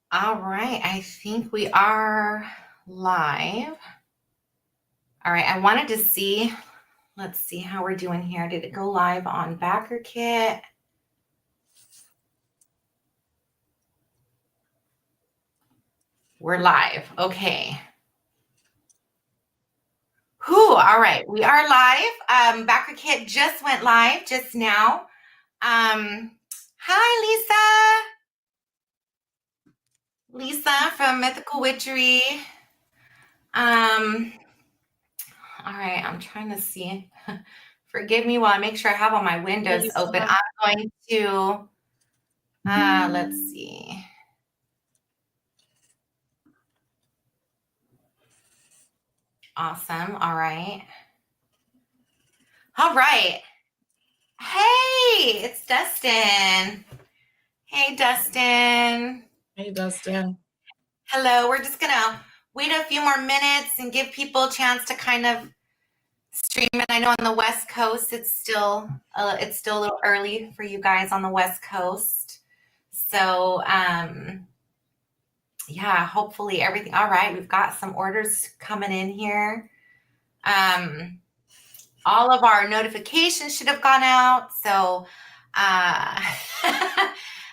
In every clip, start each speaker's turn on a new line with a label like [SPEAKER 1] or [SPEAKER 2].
[SPEAKER 1] All right, I think we are live. All right, I wanted to see, let's see how we're doing here. Did it go live on BackerKit? We're live. Okay. Whew, all right, we are live. BackerKit just went live just now. Hi, Lisa from Mythical Witchery. All right, I'm trying to see. Forgive me while I make sure I have all my windows open. I'm going to, let's see. Awesome. All right. All right. Hey, it's Dustin. Hey, Dustin.
[SPEAKER 2] Hey, Dustin.
[SPEAKER 1] Hello. We're just going to wait a few more minutes and give people a chance to kind of stream it. I know on the West Coast, it's still a little early for you guys on the West Coast. So, yeah, hopefully everything. All right. We've got some orders coming in here. All of our notifications should have gone out. So,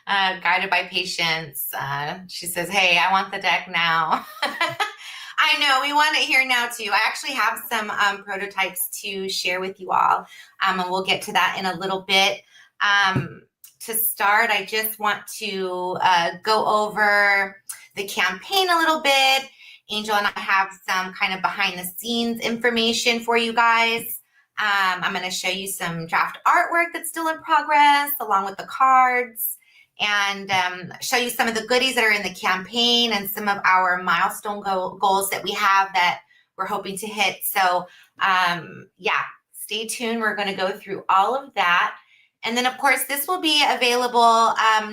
[SPEAKER 1] guided by patience. She says, hey, I want the deck now. I know, we want it here now too. I actually have some prototypes to share with you all, and we'll get to that in a little bit. To start, I just want to go over the campaign a little bit. Angel and I have some kind of behind the scenes information for you guys. I'm going to show you some draft artwork that's still in progress, along with the cards, and show you some of the goodies that are in the campaign and some of our milestone goals that we have that we're hoping to hit. So, yeah, stay tuned. We're going to go through all of that. And then, of course, this will be available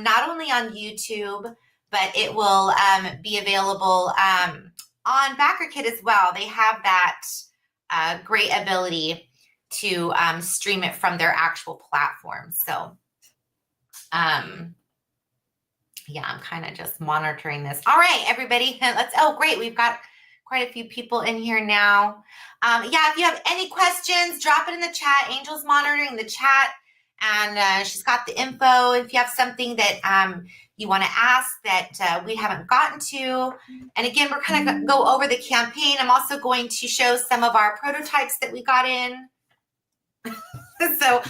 [SPEAKER 1] not only on YouTube, but it will be available on BackerKit as well. They have that great ability to stream it from their actual platform. So, yeah, I'm kind of just monitoring this. All right, everybody, oh, great. We've got quite a few people in here now. Yeah, if you have any questions, drop it in the chat. Angel's monitoring the chat, and she's got the info. If you have something that you want to ask that we haven't gotten to. And again, we're kind of go over the campaign. I'm also going to show some of our prototypes that we got in. So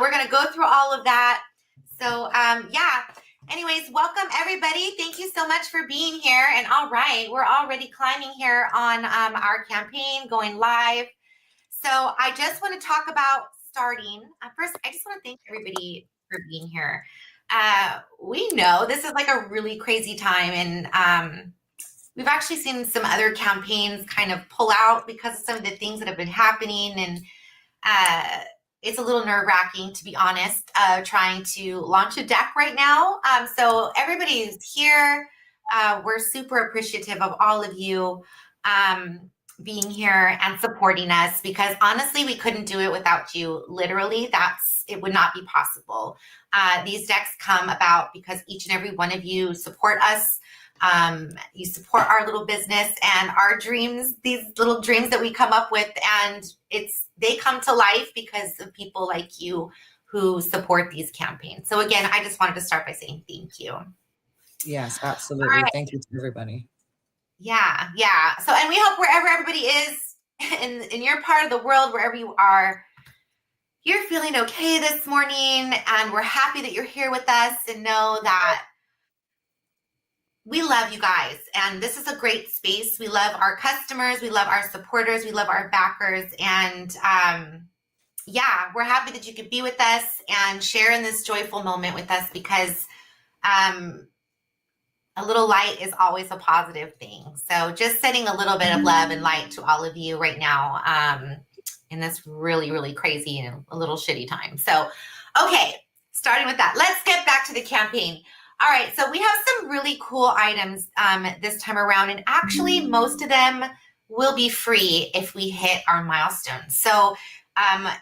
[SPEAKER 1] we're going to go through all of that. So yeah, anyways, welcome everybody. Thank you so much for being here. And all right, we're already climbing here on our campaign, going live. So I just want to talk about starting. First, I just want to thank everybody for being here. We know this is like a really crazy time, and we've actually seen some other campaigns kind of pull out because of some of the things that have been happening, and it's a little nerve-wracking, to be honest, trying to launch a deck right now. So everybody is here. We're super appreciative of all of you being here and supporting us, because honestly, we couldn't do it without you. Literally, it would not be possible. These decks come about because each and every one of you support us. You support our little business and our dreams, these little dreams that we come up with, and they come to life because of people like you who support these campaigns. So again, I just wanted to start by saying thank you.
[SPEAKER 2] Yes, absolutely. Right. Thank you to everybody.
[SPEAKER 1] Yeah. So, and we hope wherever everybody is in your part of the world, wherever you are, you're feeling okay this morning, and we're happy that you're here with us, and know that we love you guys, and this is a great space. We love our customers, we love our supporters, we love our backers, and yeah, we're happy that you could be with us and share in this joyful moment with us, because a little light is always a positive thing. So just sending a little bit of love and light to all of you right now in this really, really crazy and a little shitty time. So, okay, starting with that, let's get back to the campaign. All right, so we have some really cool items this time around, and actually most of them will be free if we hit our milestones. So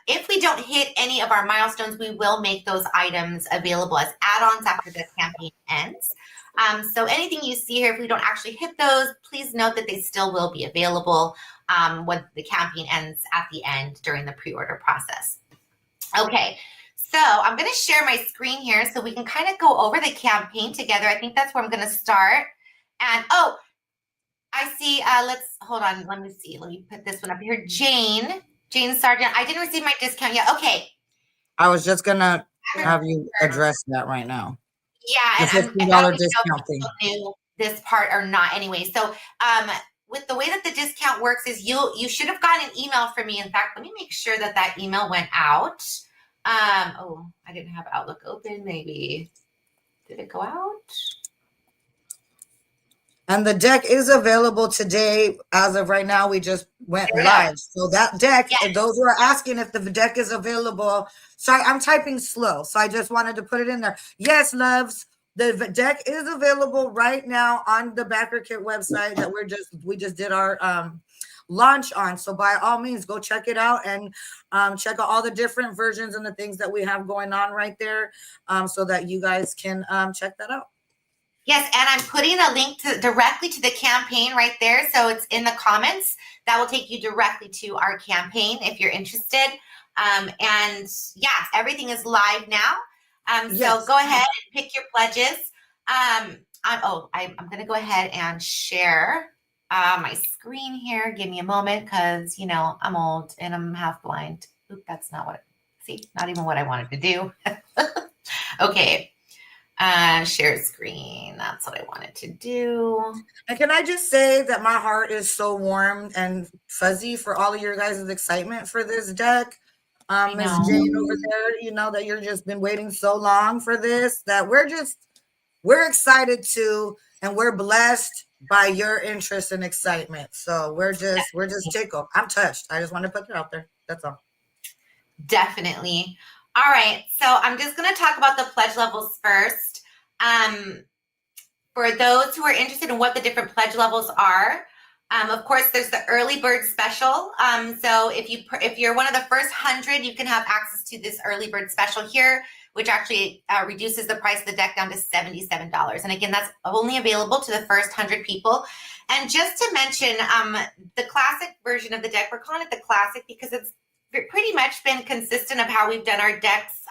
[SPEAKER 1] If we don't hit any of our milestones, we will make those items available as add-ons after the campaign ends. So anything you see here, if we don't actually hit those, please note that they still will be available when the campaign ends at the end during the pre-order process. Okay, so I'm going to share my screen here so we can kind of go over the campaign together. I think that's where I'm going to start. And oh, I see. Hold on. Let me see. Let me put this one up here. Jane Sargent. I didn't receive my discount yet. Okay.
[SPEAKER 2] I was just gonna have you address that right now.
[SPEAKER 1] Yeah,
[SPEAKER 2] The
[SPEAKER 1] and
[SPEAKER 2] $15
[SPEAKER 1] I don't
[SPEAKER 2] discount
[SPEAKER 1] know
[SPEAKER 2] thing.
[SPEAKER 1] if you knew this part or not. Anyway, so with the way that the discount works is you should have gotten an email from me. In fact, let me make sure that that email went out. Oh, I didn't have Outlook open. Maybe did it go out?
[SPEAKER 2] And the deck is available today. As of right now, we just went live. So that deck,
[SPEAKER 1] Yes.
[SPEAKER 2] those who are asking if the deck is available. Sorry, I'm typing slow. So I just wanted to put it in there. Yes, loves. The deck is available right now on the Backer Kit website that we just did our launch on. So by all means, go check it out and check out all the different versions and the things that we have going on right there, so that you guys can check that out.
[SPEAKER 1] Yes, and I'm putting a link directly to the campaign right there. So it's in the comments. That will take you directly to our campaign if you're interested. And yes, everything is live now.
[SPEAKER 2] Yes.
[SPEAKER 1] So go ahead and pick your pledges. I'm going to go ahead and share my screen here. Give me a moment because, I'm old and I'm half blind. Oop, that's not not even what I wanted to do. Okay. Share screen. That's what I wanted to do.
[SPEAKER 2] And can I just say that my heart is so warm and fuzzy for all of your guys' excitement for this deck. Miss Jane over there, that you're just been waiting so long for this, that we're excited too, and we're blessed by your interest and excitement. So we're just tickled. I'm touched. I just want to put it out there. That's all.
[SPEAKER 1] Definitely. All right. So I'm just going to talk about the pledge levels first. For those who are interested in what the different pledge levels are, of course, there's the early bird special. So if you're one of the first 100, you can have access to this early bird special here, which actually reduces the price of the deck down to $77. And again, that's only available to the first 100 people. And just to mention, the classic version of the deck, we're calling it the classic because it's pretty much been consistent of how we've done our decks.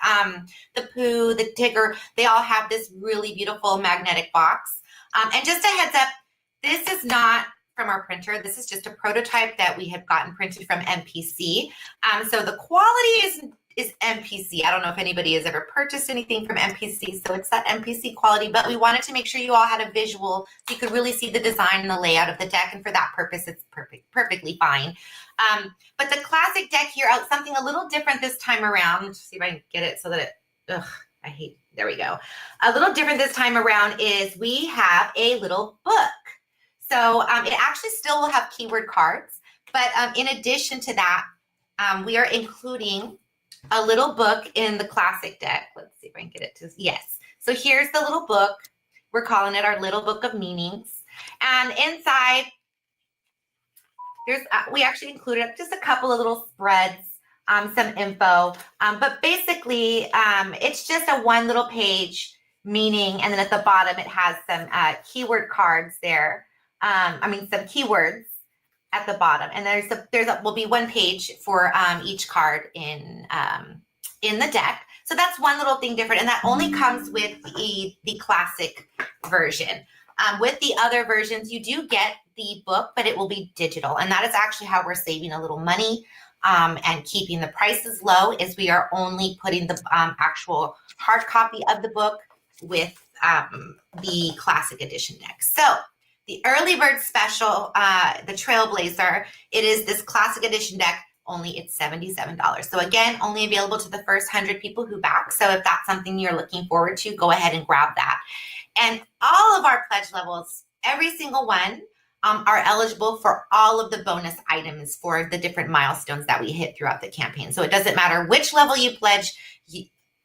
[SPEAKER 1] The Pooh, the Tigger, they all have this really beautiful magnetic box. And just a heads up, this is not from our printer. This is just a prototype that we have gotten printed from MPC. So the quality is MPC. I don't know if anybody has ever purchased anything from MPC, so it's that MPC quality, but we wanted to make sure you all had a visual so you could really see the design and the layout of the deck, and for that purpose, it's perfectly fine. But the classic deck here, something a little different this time around. Let's see if I can get it so that there we go. A little different this time around is we have a little book. So it actually still will have keyword cards, but in addition to that, we are including a little book in the classic deck. Let's see if I can get it to, yes. So here's the little book. We're calling it our little book of meanings. And inside, we actually included just a couple of little spreads, some info. But basically, it's just a one little page meaning. And then at the bottom, it has some keyword cards there. Some keywords at the bottom, and will be one page for each card in the deck. So that's one little thing different, and that only comes with the classic version. With the other versions, you do get the book, but it will be digital, and that is actually how we're saving a little money and keeping the prices low. Is we are only putting the actual hard copy of the book with the classic edition deck. So the early bird special, the Trailblazer, it is this classic edition deck, only it's $77. So again, only available to the first 100 people who back. So if that's something you're looking forward to, go ahead and grab that. And all of our pledge levels, every single one, are eligible for all of the bonus items for the different milestones that we hit throughout the campaign. So it doesn't matter which level you pledge,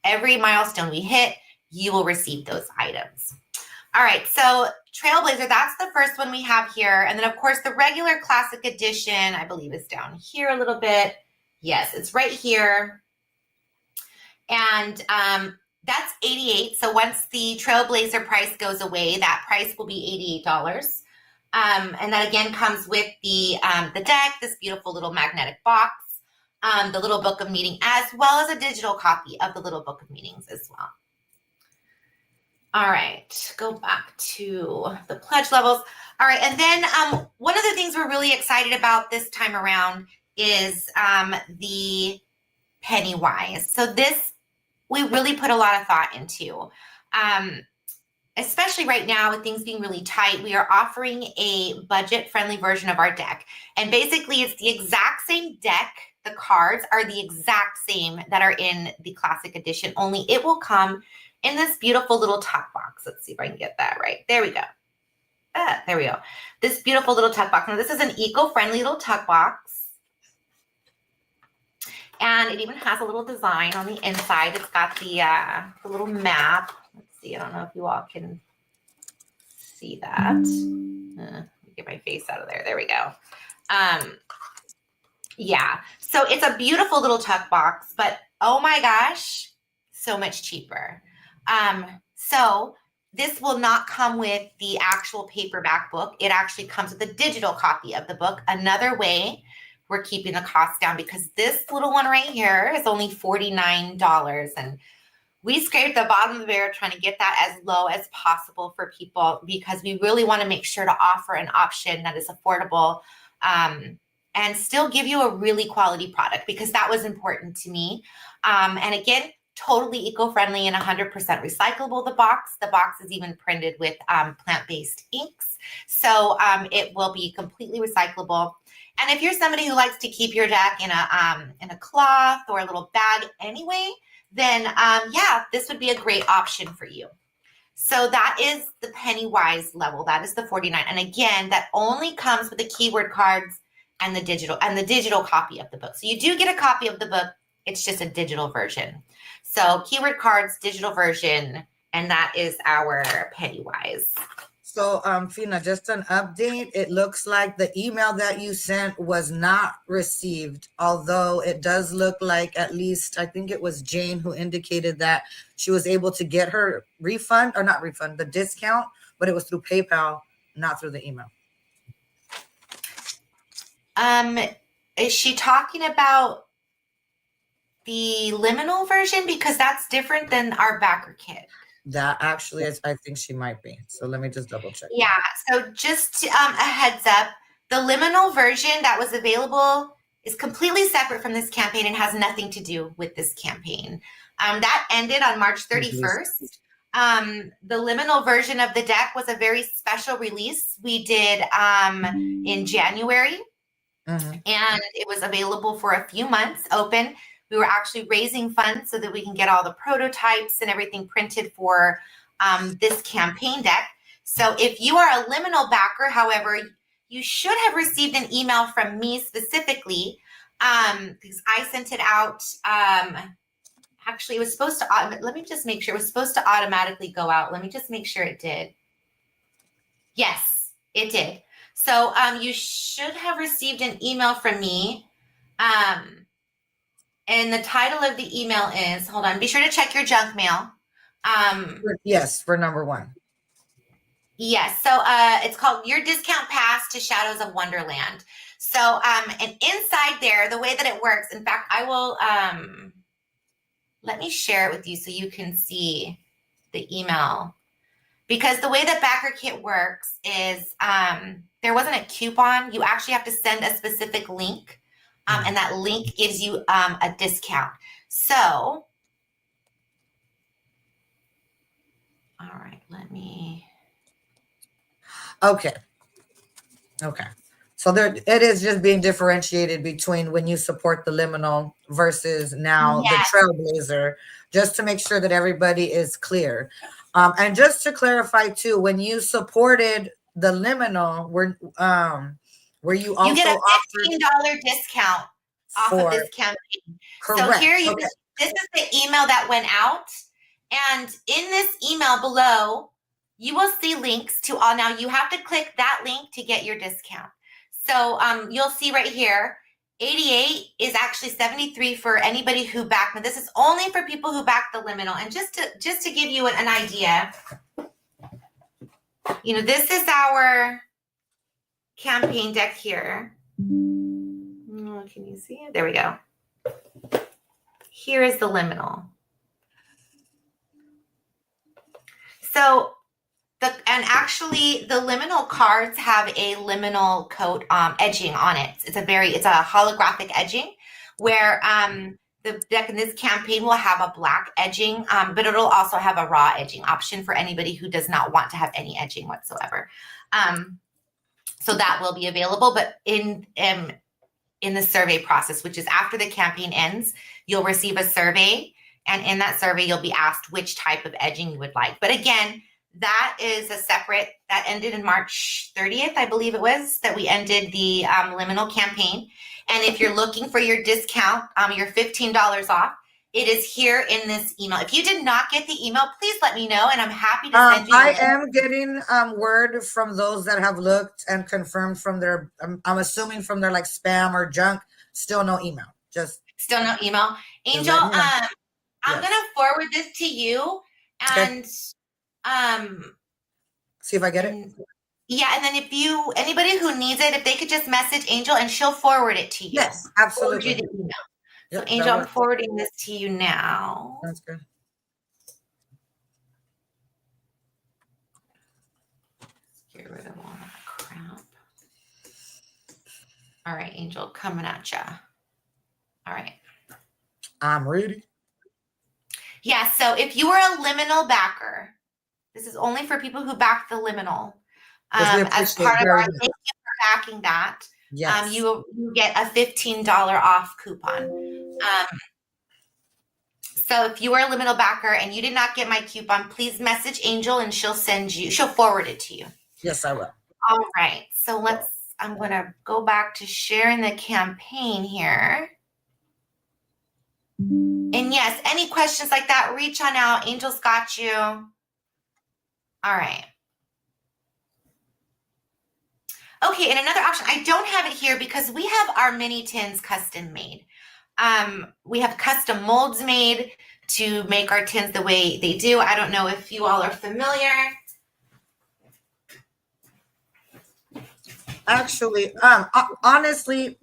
[SPEAKER 1] every milestone we hit, you will receive those items. All right, so Trailblazer, that's the first one we have here. And then, of course, the regular classic edition, I believe, is down here a little bit. Yes, it's right here. And that's $88. So once the Trailblazer price goes away, that price will be $88. And that again comes with the deck, this beautiful little magnetic box, the little book of meeting, as well as a digital copy of the little book of meetings as well. All right, go back to the pledge levels. All right, and then one of the things we're really excited about this time around is the Pennywise. So this we really put a lot of thought into. Especially right now with things being really tight, we are offering a budget-friendly version of our deck. And basically, it's the exact same deck. The cards are the exact same that are in the Classic Edition, only it will come in this beautiful little tuck box. Let's see if I can get that right. There we go. There we go. This beautiful little tuck box. Now, this is an eco-friendly little tuck box. And it even has a little design on the inside. It's got the little map. Let's see. I don't know if you all can see that. Let me get my face out of there. There we go. Yeah. So it's a beautiful little tuck box, but oh my gosh, so much cheaper. So this will not come with the actual paperback book. It actually comes with a digital copy of the book. Another way we're keeping the cost down, because this little one right here is only $49, and we scraped the bottom of the barrel trying to get that as low as possible for people, because we really want to make sure to offer an option that is affordable and still give you a really quality product, because that was important to me. And again, totally eco-friendly and 100% recyclable. The box is even printed with plant-based inks. So it will be completely recyclable. And if you're somebody who likes to keep your deck in a cloth or a little bag anyway, then yeah, this would be a great option for you. So that is the Pennywise level. That is the 49. And again, that only comes with the keyword cards and the digital copy of the book. So you do get a copy of the book. It's just a digital version. So keyword cards, digital version, and that is our Pennywise.
[SPEAKER 2] So, Fina, just an update. It looks like the email that you sent was not received, although it does look like, at least I think it was Jane who indicated that she was able to get her refund, or not refund, the discount, but it was through PayPal, not through the email.
[SPEAKER 1] Is she talking about the liminal version? Because that's different than our backer kit.
[SPEAKER 2] That actually is, I think she might be. So let me just double check.
[SPEAKER 1] Yeah. So just a heads up, the liminal version that was available is completely separate from this campaign and has nothing to do with this campaign. That ended on March 31st. The liminal version of the deck was a very special release we did in January. And it was available for a few months open. We were actually raising funds so that we can get all the prototypes and everything printed for this campaign deck. So if you are a liminal backer, however, you should have received an email from me specifically, because I sent it out. Actually, it was supposed to, let me just make sure it was supposed to automatically go out. Let me just make sure it did. Yes, it did. So you should have received an email from me. And the title of the email is, hold on, be sure to check your junk mail.
[SPEAKER 2] Yes, for number one.
[SPEAKER 1] Yes, so it's called Your Discount Pass to Shadows of Wonderland. So, and inside there, the way that it works, in fact, I will, let me share it with you so you can see the email. Because the way that Backer Kit works is there wasn't a coupon. You actually have to send a specific link. And that link gives you a discount. So, all right, let me.
[SPEAKER 2] Okay. So there, it is just being differentiated between when you support the liminal versus now the Trailblazer, just to make sure that everybody is clear. And just to clarify too, when you supported the liminal, were you also
[SPEAKER 1] get a $15 discount off of this campaign. Correct. So here this is the email that went out. And in this email below, you will see links to all. Now you have to click that link to get your discount. So you'll see right here, 88 is actually 73 for anybody who backed. This is only for people who back the liminal. And just to give you an idea, this is our campaign deck here. Oh, can you see it? There we go. Here is the liminal. So actually the liminal cards have a liminal coat edging on it. It's a holographic edging where the deck in this campaign will have a black edging, but it'll also have a raw edging option for anybody who does not want to have any edging whatsoever. So that will be available, but in the survey process, which is after the campaign ends, you'll receive a survey, and in that survey you'll be asked which type of edging you would like. But again, that is that ended in March 30th, I believe it was, that we ended the liminal campaign. And if you're looking for your discount, your $15 off, it is here in this email. If you did not get the email, please let me know, and I'm happy to send you.
[SPEAKER 2] I am getting word from those that have looked and confirmed from their, I'm assuming from their like spam or junk, still no email.
[SPEAKER 1] Still no email. Angel, I'm gonna forward this to you, and
[SPEAKER 2] see if I get it.
[SPEAKER 1] Yeah, and then anybody who needs it, if they could just message Angel and she'll forward it to you.
[SPEAKER 2] Yes, absolutely.
[SPEAKER 1] Forward you the email. So Angel, I'm forwarding this to you now.
[SPEAKER 2] That's good.
[SPEAKER 1] Get rid of all that crap. All right, Angel, coming at ya. All right.
[SPEAKER 2] I'm ready.
[SPEAKER 1] Yeah, so if you are a liminal backer, this is only for people who back the liminal. As part of our thank you for backing that.
[SPEAKER 2] Yes.
[SPEAKER 1] You get a $15 off coupon. So if you are a liminal backer and you did not get my coupon, please message Angel and she'll forward it to you.
[SPEAKER 2] Yes, I will.
[SPEAKER 1] All right. So I'm going to go back to sharing the campaign here. And yes, any questions like that, reach on out. Angel's got you. All right. Okay, and another option, I don't have it here because we have our mini tins custom made. We have custom molds made to make our tins the way they do. I don't know if you all are familiar.
[SPEAKER 2] Actually, honestly,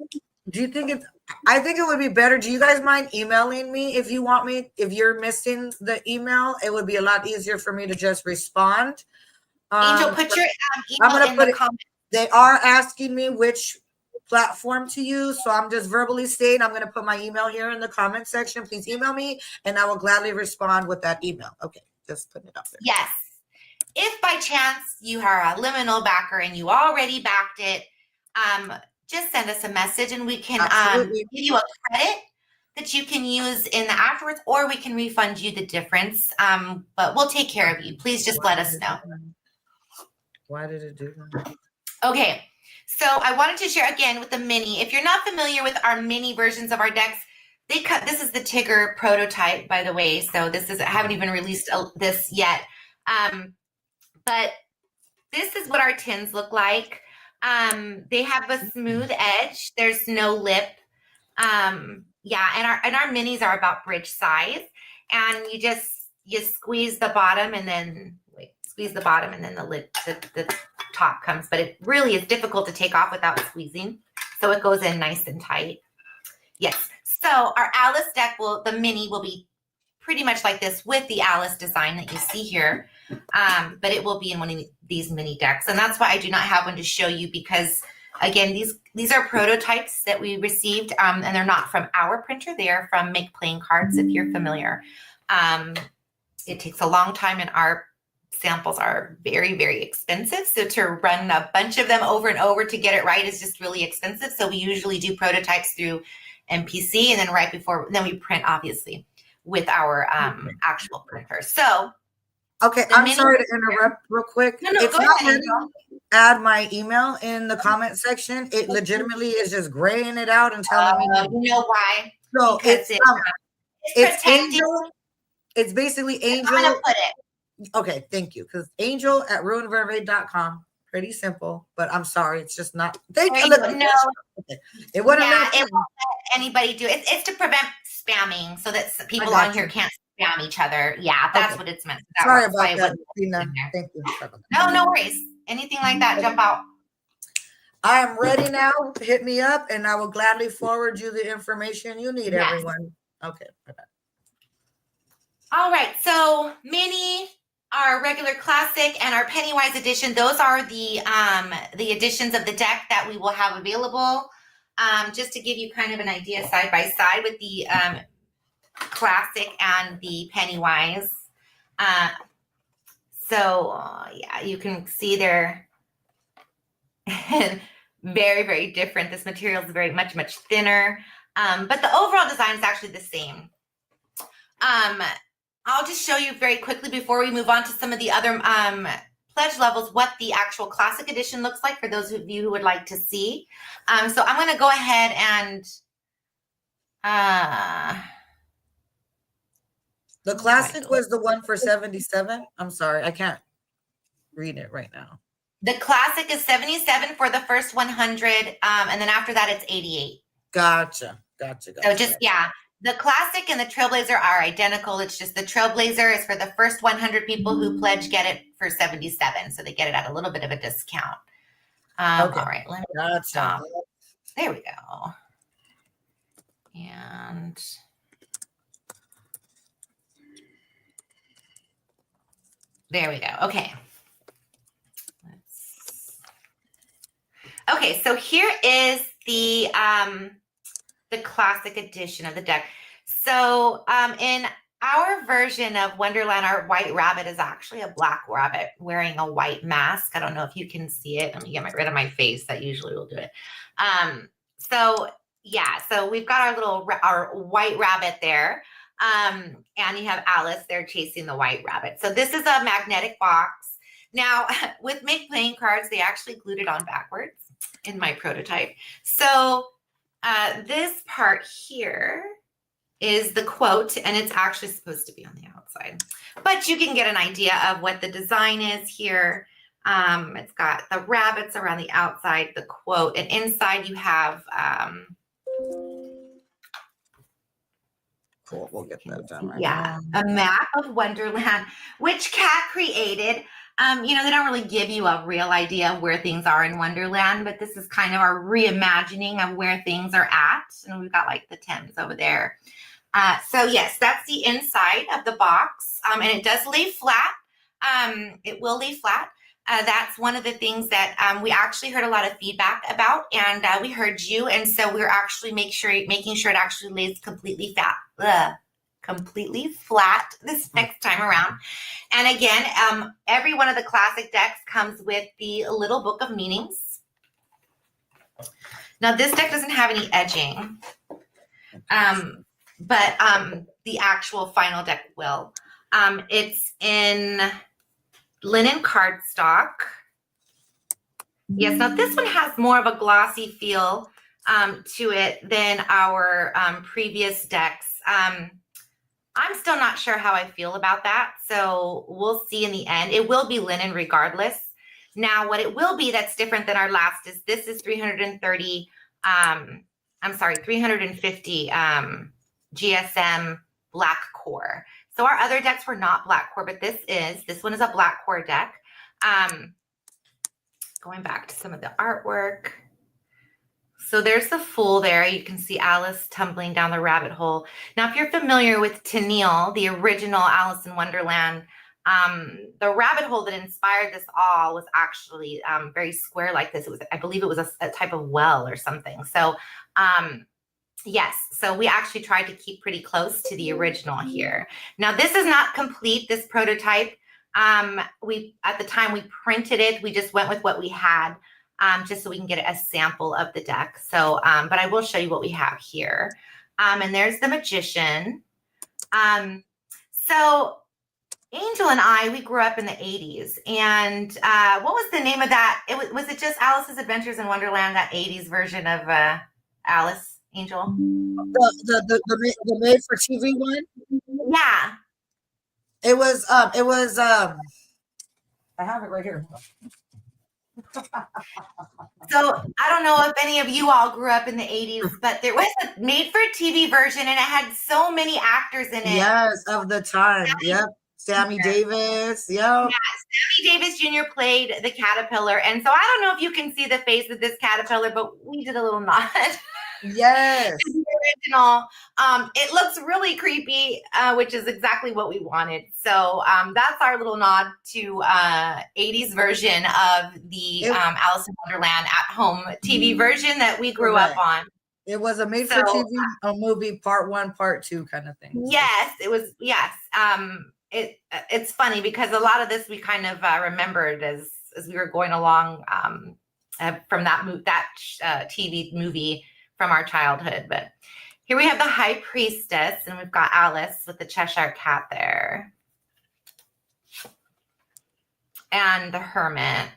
[SPEAKER 2] do you think I think it would be better. Do you guys mind emailing me if you want me? If you're missing the email, it would be a lot easier for me to just respond.
[SPEAKER 1] Angel, put your email in the comments.
[SPEAKER 2] They are asking me which platform to use, so I'm just verbally stating I'm going to put my email here in the comment section. Please email me, and I will gladly respond with that email. Okay, just putting it up there.
[SPEAKER 1] Yes. If by chance you are a liminal backer and you already backed it, just send us a message and we can give you a credit that you can use in the afterwards, or we can refund you the difference. But we'll take care of you. Please just let us know.
[SPEAKER 2] Why did it do that?
[SPEAKER 1] Okay, so I wanted to share again with the mini. If you're not familiar with our mini versions of our decks, this is the Tigger prototype, by the way. So I haven't even released this yet. But this is what our tins look like. They have a smooth edge. There's no lip. Yeah, and our minis are about bridge size. And you squeeze the bottom and then the lid, the top comes, but it really is difficult to take off without squeezing. So it goes in nice and tight. Yes. So our Alice deck the mini will be pretty much like this with the Alice design that you see here. But it will be in one of these mini decks. And that's why I do not have one to show you, because again, these are prototypes that we received, and they're not from our printer. They are from Make Playing Cards, if you're familiar. It takes a long time, and our samples are very, very expensive. So to run a bunch of them over and over to get it right is just really expensive. So we usually do prototypes through MPC, and then we print, obviously, with our actual printer. So
[SPEAKER 2] okay, I'm sorry to interrupt real quick.
[SPEAKER 1] No,
[SPEAKER 2] it's
[SPEAKER 1] go
[SPEAKER 2] not
[SPEAKER 1] ahead.
[SPEAKER 2] letting me add my email in the comment section. It legitimately is just graying it out and telling me.
[SPEAKER 1] You know why?
[SPEAKER 2] So
[SPEAKER 1] Because
[SPEAKER 2] it's Angel. It's basically Angel.
[SPEAKER 1] I'm gonna put it.
[SPEAKER 2] Okay, thank you. Because Angel at ruinvervain.com. Pretty simple, but I'm sorry, it's just not. Thank you.
[SPEAKER 1] No,
[SPEAKER 2] It wouldn't
[SPEAKER 1] Yeah,
[SPEAKER 2] let
[SPEAKER 1] it
[SPEAKER 2] you.
[SPEAKER 1] won't let anybody do it. It's to prevent spamming so that people
[SPEAKER 2] got
[SPEAKER 1] on here
[SPEAKER 2] you.
[SPEAKER 1] can't spam each other. Yeah, that's
[SPEAKER 2] Okay.
[SPEAKER 1] what it's meant. That
[SPEAKER 2] Sorry
[SPEAKER 1] works. Why
[SPEAKER 2] about
[SPEAKER 1] it
[SPEAKER 2] that,
[SPEAKER 1] wouldn't let
[SPEAKER 2] Tina.
[SPEAKER 1] it in there.
[SPEAKER 2] Thank you. Sorry about that.
[SPEAKER 1] No, no worries. Anything like that, jump out.
[SPEAKER 2] I am ready now. Hit me up, and I will gladly forward you the information you need,
[SPEAKER 1] Yes.
[SPEAKER 2] everyone. Okay. Bye-bye.
[SPEAKER 1] All right, so mini, our regular classic, and our Pennywise edition. Those are the editions of the deck that we will have available. Just to give you kind of an idea, side by side with the classic and the Pennywise. Yeah, you can see they're very, very different. This material is very much thinner, but the overall design is actually the same. I'll just show you very quickly before we move on to some of the other pledge levels what the actual classic edition looks like for those of you who would like to see. So I'm going to go ahead and
[SPEAKER 2] the classic was the one for 77. I'm sorry, I can't read it right now.
[SPEAKER 1] The classic is 77 for the first 100, and then after that it's 88.
[SPEAKER 2] Gotcha.
[SPEAKER 1] So just the classic and the Trailblazer are identical. It's just the Trailblazer is for the first 100 people who pledge get it for 77, so they get it at a little bit of a discount.
[SPEAKER 2] Okay.
[SPEAKER 1] All right, let me stop. There we go. And there we go. Okay. Okay, so here is the classic edition of the deck. So in our version of Wonderland, our white rabbit is actually a black rabbit wearing a white mask. I don't know if you can see it. Let me get rid of my face. That usually will do it. So we've got our white rabbit there. And you have Alice there chasing the white rabbit. So this is a magnetic box. Now, with Make Playing Cards, they actually glued it on backwards in my prototype. So this part here is the quote, and it's actually supposed to be on the outside. But you can get an idea of what the design is here. It's got the rabbits around the outside, the quote, and inside you have...
[SPEAKER 2] cool, we'll get that done right
[SPEAKER 1] now.
[SPEAKER 2] now.
[SPEAKER 1] A map of Wonderland, which Kat created. They don't really give you a real idea of where things are in Wonderland, but this is kind of our reimagining of where things are at. And we've got like the Thames over there. So yes, that's the inside of the box. And it does lay flat. It will lay flat. That's one of the things that we actually heard a lot of feedback about, and we heard you. And so we're actually making sure it actually lays completely flat this next time around. And again, every one of the classic decks comes with the little book of meanings. Now this deck doesn't have any edging, but the actual final deck will. It's in linen cardstock. Yes, now this one has more of a glossy feel to it than our previous decks. I'm still not sure how I feel about that, so we'll see in the end. It will be linen regardless. Now, what it will be that's different than our last is this is 350 GSM black core. So our other decks were not black core, but this one is a black core deck. Going back to some of the artwork. So there's the Fool there. You can see Alice tumbling down the rabbit hole. Now, if you're familiar with Tennille, the original Alice in Wonderland, the rabbit hole that inspired this all was actually very square like this. I believe it was a type of well or something. So yes, so we actually tried to keep pretty close to the original here. Now, this is not complete, this prototype. At the time we printed it, we just went with what we had. Just so we can get a sample of the deck. So, but I will show you what we have here. And there's the Magician. So Angel and I, we grew up in the 80s. And what was the name of that? Was it just Alice's Adventures in Wonderland, that 80s version of Alice, Angel?
[SPEAKER 2] The made for TV one?
[SPEAKER 1] Yeah.
[SPEAKER 2] It was I have it right here.
[SPEAKER 1] So I don't know if any of you all grew up in the 80s, but there was a made-for-TV version, and it had so many actors in it.
[SPEAKER 2] Yes, of the time. Yep. Sammy Davis. Yep.
[SPEAKER 1] Yeah, Sammy Davis Jr. played the caterpillar. And so I don't know if you can see the face of this caterpillar, but we did a little nod.
[SPEAKER 2] Yes.
[SPEAKER 1] The original. It looks really creepy, which is exactly what we wanted. So that's our little nod to 80s version of the Alice in Wonderland at home TV version that we grew up on.
[SPEAKER 2] It was a made-for-TV movie, part 1, part 2 kind of thing.
[SPEAKER 1] Yes, it was. Yes. It's funny because a lot of this we kind of remembered as we were going along from that TV movie from our childhood. But here we have the High Priestess, and we've got Alice with the Cheshire Cat there, and the Hermit.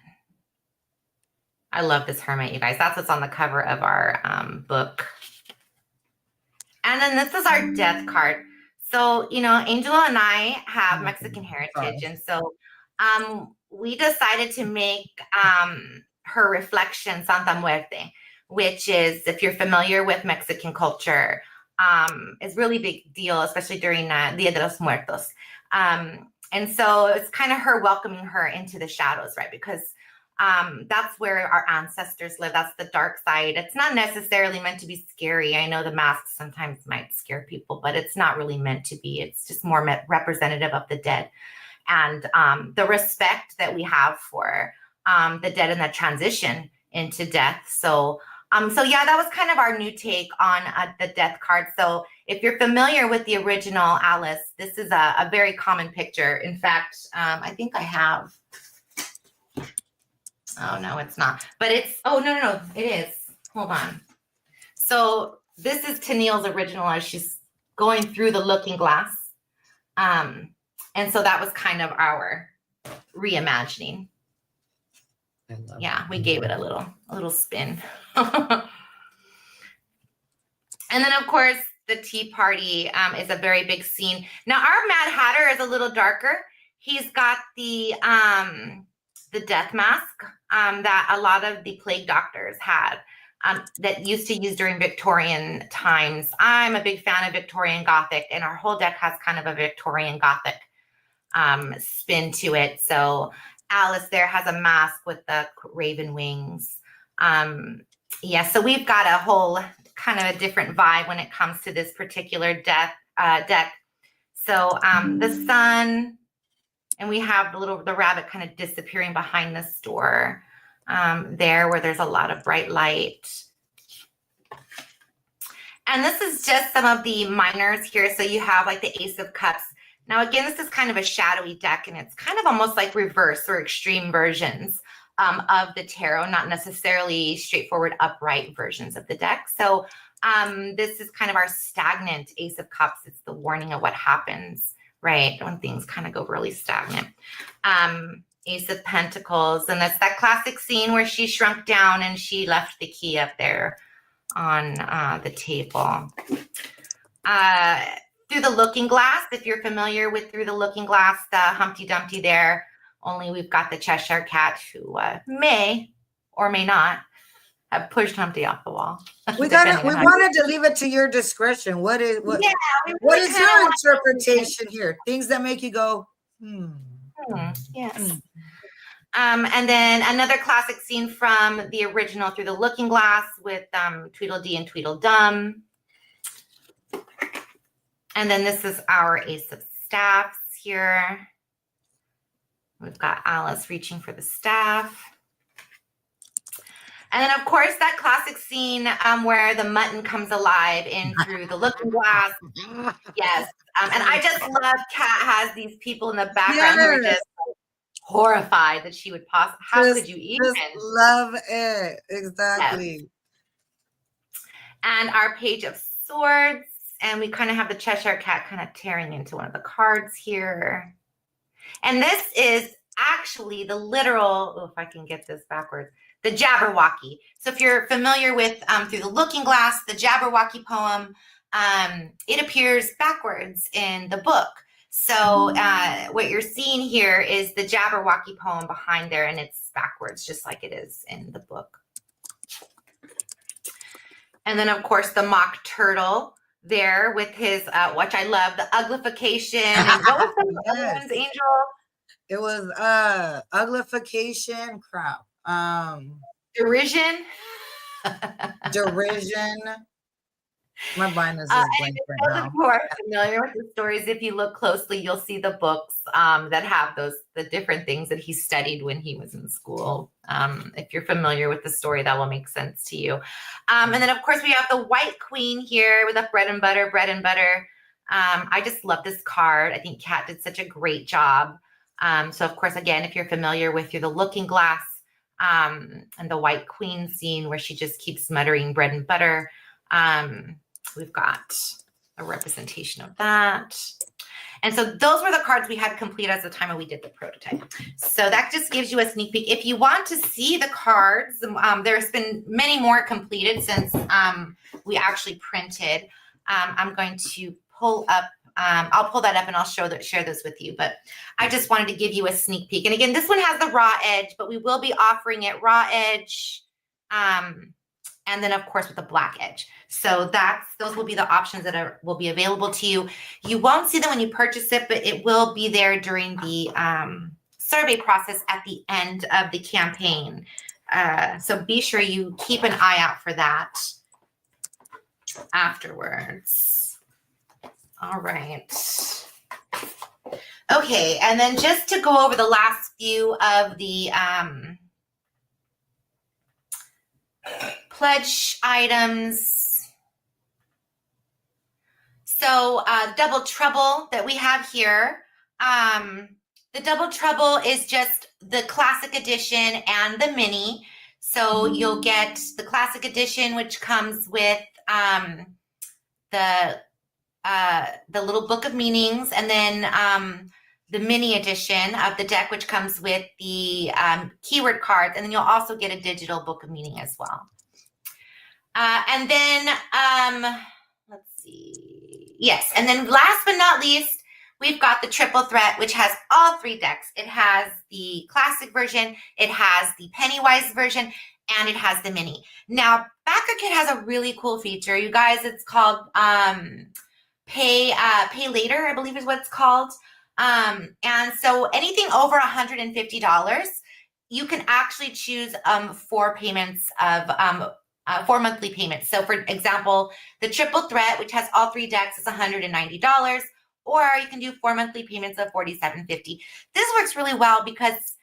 [SPEAKER 1] I love this Hermit, you guys. That's what's on the cover of our book. And then this is our Death card. So, you know, Angela and I have Mexican heritage. And so we decided to make her reflection Santa Muerte, which is, if you're familiar with Mexican culture, is really big deal, especially during Dia de los Muertos. And so it's kind of her welcoming her into the shadows, right? Because that's where our ancestors live. That's the dark side. It's not necessarily meant to be scary. I know the masks sometimes might scare people, but it's not really meant to be. It's just more representative of the dead and the respect that we have for the dead and the transition into death. So yeah, that was kind of our new take on the death card. So if you're familiar with the original Alice, this is a very common picture. In fact, I think I have. Oh, no, it's not. But it's, oh, no, it is. Hold on. So this is Tennille's original as she's going through the looking glass. And so that was kind of our reimagining. Yeah, we gave it a little spin. And then, of course, the Tea Party is a very big scene. Now, our Mad Hatter is a little darker. He's got the death mask that a lot of the plague doctors had that used to use during Victorian times. I'm a big fan of Victorian Gothic, and our whole deck has kind of a Victorian Gothic spin to it. So Alice there has a mask with the raven wings. Yeah, so we've got a whole kind of a different vibe when it comes to this particular deck. So the sun. And we have the rabbit kind of disappearing behind the store there where there's a lot of bright light. And this is just some of the minors here. So you have like the Ace of Cups. Now, again, this is kind of a shadowy deck, and it's kind of almost like reverse or extreme versions of the tarot, not necessarily straightforward upright versions of the deck. So this is kind of our stagnant Ace of Cups. It's the warning of what happens, right, when things kind of go really stagnant. Ace of Pentacles, and that's that classic scene where she shrunk down and she left the key up there on the table. Through the Looking Glass, if you're familiar with Through the Looking Glass, the Humpty Dumpty there, only we've got the Cheshire Cat who may or may not have pushed Humpty off the wall.
[SPEAKER 2] We wanted to leave it to your discretion. What is your interpretation here? Things that make you go,
[SPEAKER 1] yes. And then another classic scene from the original Through the Looking Glass with Tweedledee and Tweedledum. And then this is our Ace of Staffs here. We've got Alice reaching for the staff. And then, of course, that classic scene where the mutton comes alive in Through the Looking Glass. Yes. And I just love Kat has these people in the background who are just horrified that she would possibly, how could you even?
[SPEAKER 2] Just love it. Exactly.
[SPEAKER 1] Yes. And our Page of Swords. And we kind of have the Cheshire Cat kind of tearing into one of the cards here. And this is actually the literal, if I can get this backwards, the Jabberwocky. So if you're familiar with Through the Looking Glass, the Jabberwocky poem, it appears backwards in the book. So what you're seeing here is the Jabberwocky poem behind there, and it's backwards, just like it is in the book. And then, of course, the mock turtle there with his, which I love, the uglification. And what was the other one's, Angel?
[SPEAKER 2] It was uglification, crap.
[SPEAKER 1] Derision.
[SPEAKER 2] Derision. My mind is just blank right now.
[SPEAKER 1] Who are familiar with the stories, if you look closely, you'll see the books that have the different things that he studied when he was in school. If you're familiar with the story, that will make sense to you. And then, of course, we have the White Queen here with a bread and butter, bread and butter. I just love this card. I think Kat did such a great job. So, of course, again, if you're familiar with the Looking Glass and the White Queen scene where she just keeps muttering bread and butter, we've got a representation of that. And so those were the cards we had complete at the time when we did the prototype. So that just gives you a sneak peek. If you want to see the cards, there's been many more completed since we actually printed. I'm going to pull up, I'll pull that up and I'll share those with you. But I just wanted to give you a sneak peek. And again, this one has the raw edge, but we will be offering it raw edge. And then, of course, with a black edge. So those will be the options that will be available to you. You won't see them when you purchase it, but it will be there during the survey process at the end of the campaign. So be sure you keep an eye out for that afterwards. All right. Okay, and then just to go over the last few of the pledge items. So Double Trouble that we have here. The Double Trouble is just the classic edition and the mini. So you'll get the classic edition, which comes with the little book of meanings, and then the mini edition of the deck, which comes with the keyword cards, and then you'll also get a digital book of meaning as well. And then, let's see. Yes, and then last but not least, we've got the triple threat, which has all three decks. It has the classic version, it has the Pennywise version, and it has the mini. Now, Backer Kit has a really cool feature, you guys. It's called Pay Later, I believe is what it's called. And so anything over $150, you can actually choose 4 payments of 4 monthly payments. So for example, the triple threat, which has all 3 decks, is $190, or you can do 4 monthly payments of $47.50. This works really well because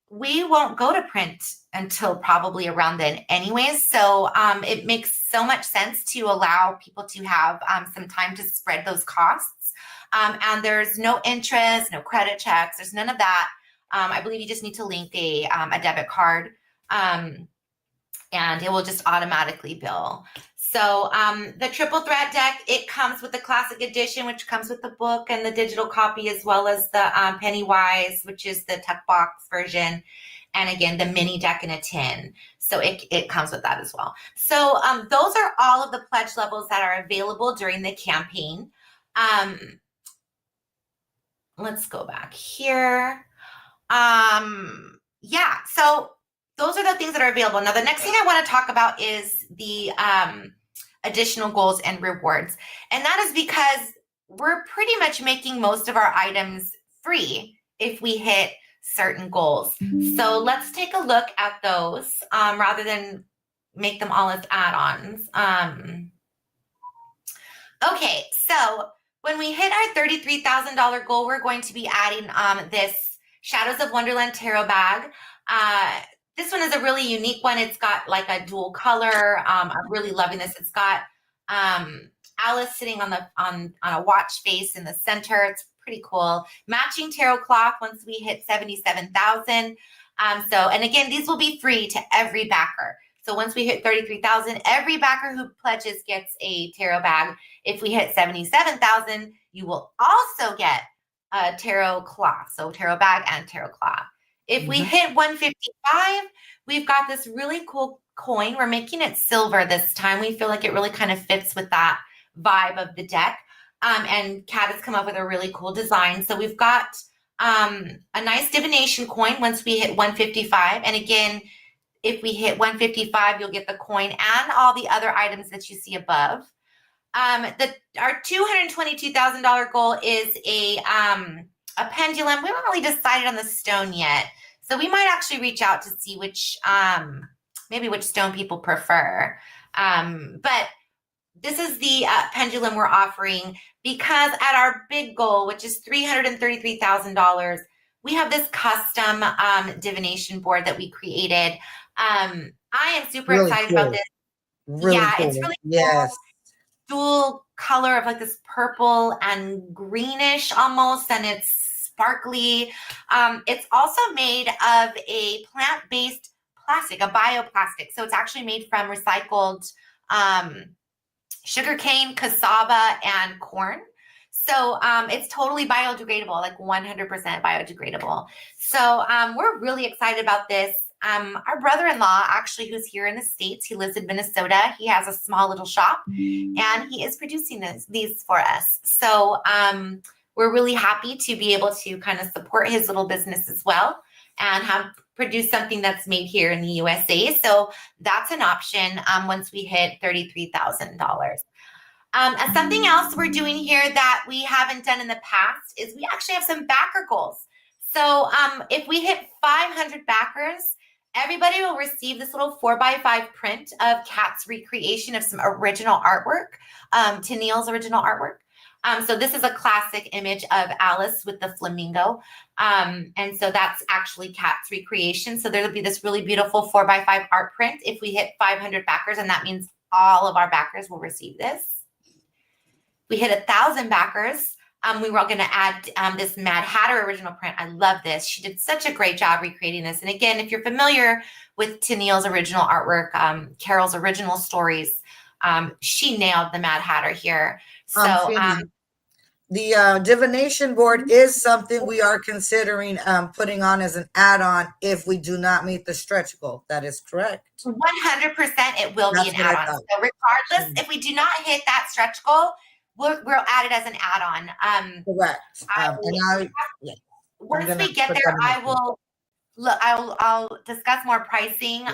[SPEAKER 1] we won't go to print until probably around then anyways. So it makes so much sense to allow people to have some time to spread those costs. And there's no interest, no credit checks, there's none of that. I believe you just need to link a debit card, and it will just automatically bill. So the triple threat deck, it comes with the classic edition, which comes with the book and the digital copy, as well as the Pennywise, which is the tuck box version. And again, the mini deck in a tin. So it comes with that as well. So those are all of the pledge levels that are available during the campaign. Let's go back here. Yeah, so those are the things that are available. Now, the next thing I want to talk about is the additional goals and rewards. And that is because we're pretty much making most of our items free if we hit certain goals. So let's take a look at those rather than make them all as add-ons. Okay, so when we hit our $33,000 goal, we're going to be adding this Shadows of Wonderland Tarot bag. This one is a really unique one. It's got like a dual color. I'm really loving this. It's got Alice sitting on a watch face in the center. It's pretty cool. Matching tarot cloth once we hit 77,000. And again, these will be free to every backer. So once we hit 33,000, every backer who pledges gets a tarot bag. If we hit 77,000, you will also get a tarot cloth. So tarot bag and tarot cloth. If we hit 155, we've got this really cool coin. We're making it silver this time. We feel like it really kind of fits with that vibe of the deck. And Kat has come up with a really cool design. So we've got a nice divination coin once we hit 155. And again, if we hit 155, you'll get the coin and all the other items that you see above. Our $222,000 goal is a pendulum. We haven't really decided on the stone yet, so we might actually reach out to see which maybe which stone people prefer. But this is the pendulum we're offering because at our big goal, which is $333,000, we have this custom divination board that we created. I am super excited about this.
[SPEAKER 2] Really cool.
[SPEAKER 1] It's really
[SPEAKER 2] yes.
[SPEAKER 1] cool. Dual color of like this purple and greenish almost, and it's sparkly. It's also made of a plant-based plastic, a bioplastic. So it's actually made from recycled sugarcane, cassava, and corn. So it's totally biodegradable, like 100% biodegradable. So we're really excited about this. Our brother-in-law, actually, who's here in the States, he lives in Minnesota. He has a small little shop, and he is producing these for us. So we're really happy to be able to kind of support his little business as well and have produced something that's made here in the USA. So that's an option once we hit $33,000. Something else we're doing here that we haven't done in the past is we actually have some backer goals. So if we hit 500 backers, everybody will receive this little 4x5 print of Kat's recreation of some original artwork, Tennille's original artwork. So this is a classic image of Alice with the flamingo. And so that's actually Kat's recreation. So there'll be this really beautiful 4x5 art print if we hit 500 backers, and that means all of our backers will receive this. We hit 1,000 backers. We were going to add this Mad Hatter original print. I love this. She did such a great job recreating this. And again, if you're familiar with Tennille's original artwork, Carol's original stories, she nailed the Mad Hatter here. So
[SPEAKER 2] the divination board is something we are considering putting on as an add-on if we do not meet the stretch goal. That is correct.
[SPEAKER 1] 100% it will be an add-on. So regardless, if we do not hit that stretch goal, we'll add it as an add-on.
[SPEAKER 2] Correct.
[SPEAKER 1] Once we get there, I'll discuss more pricing.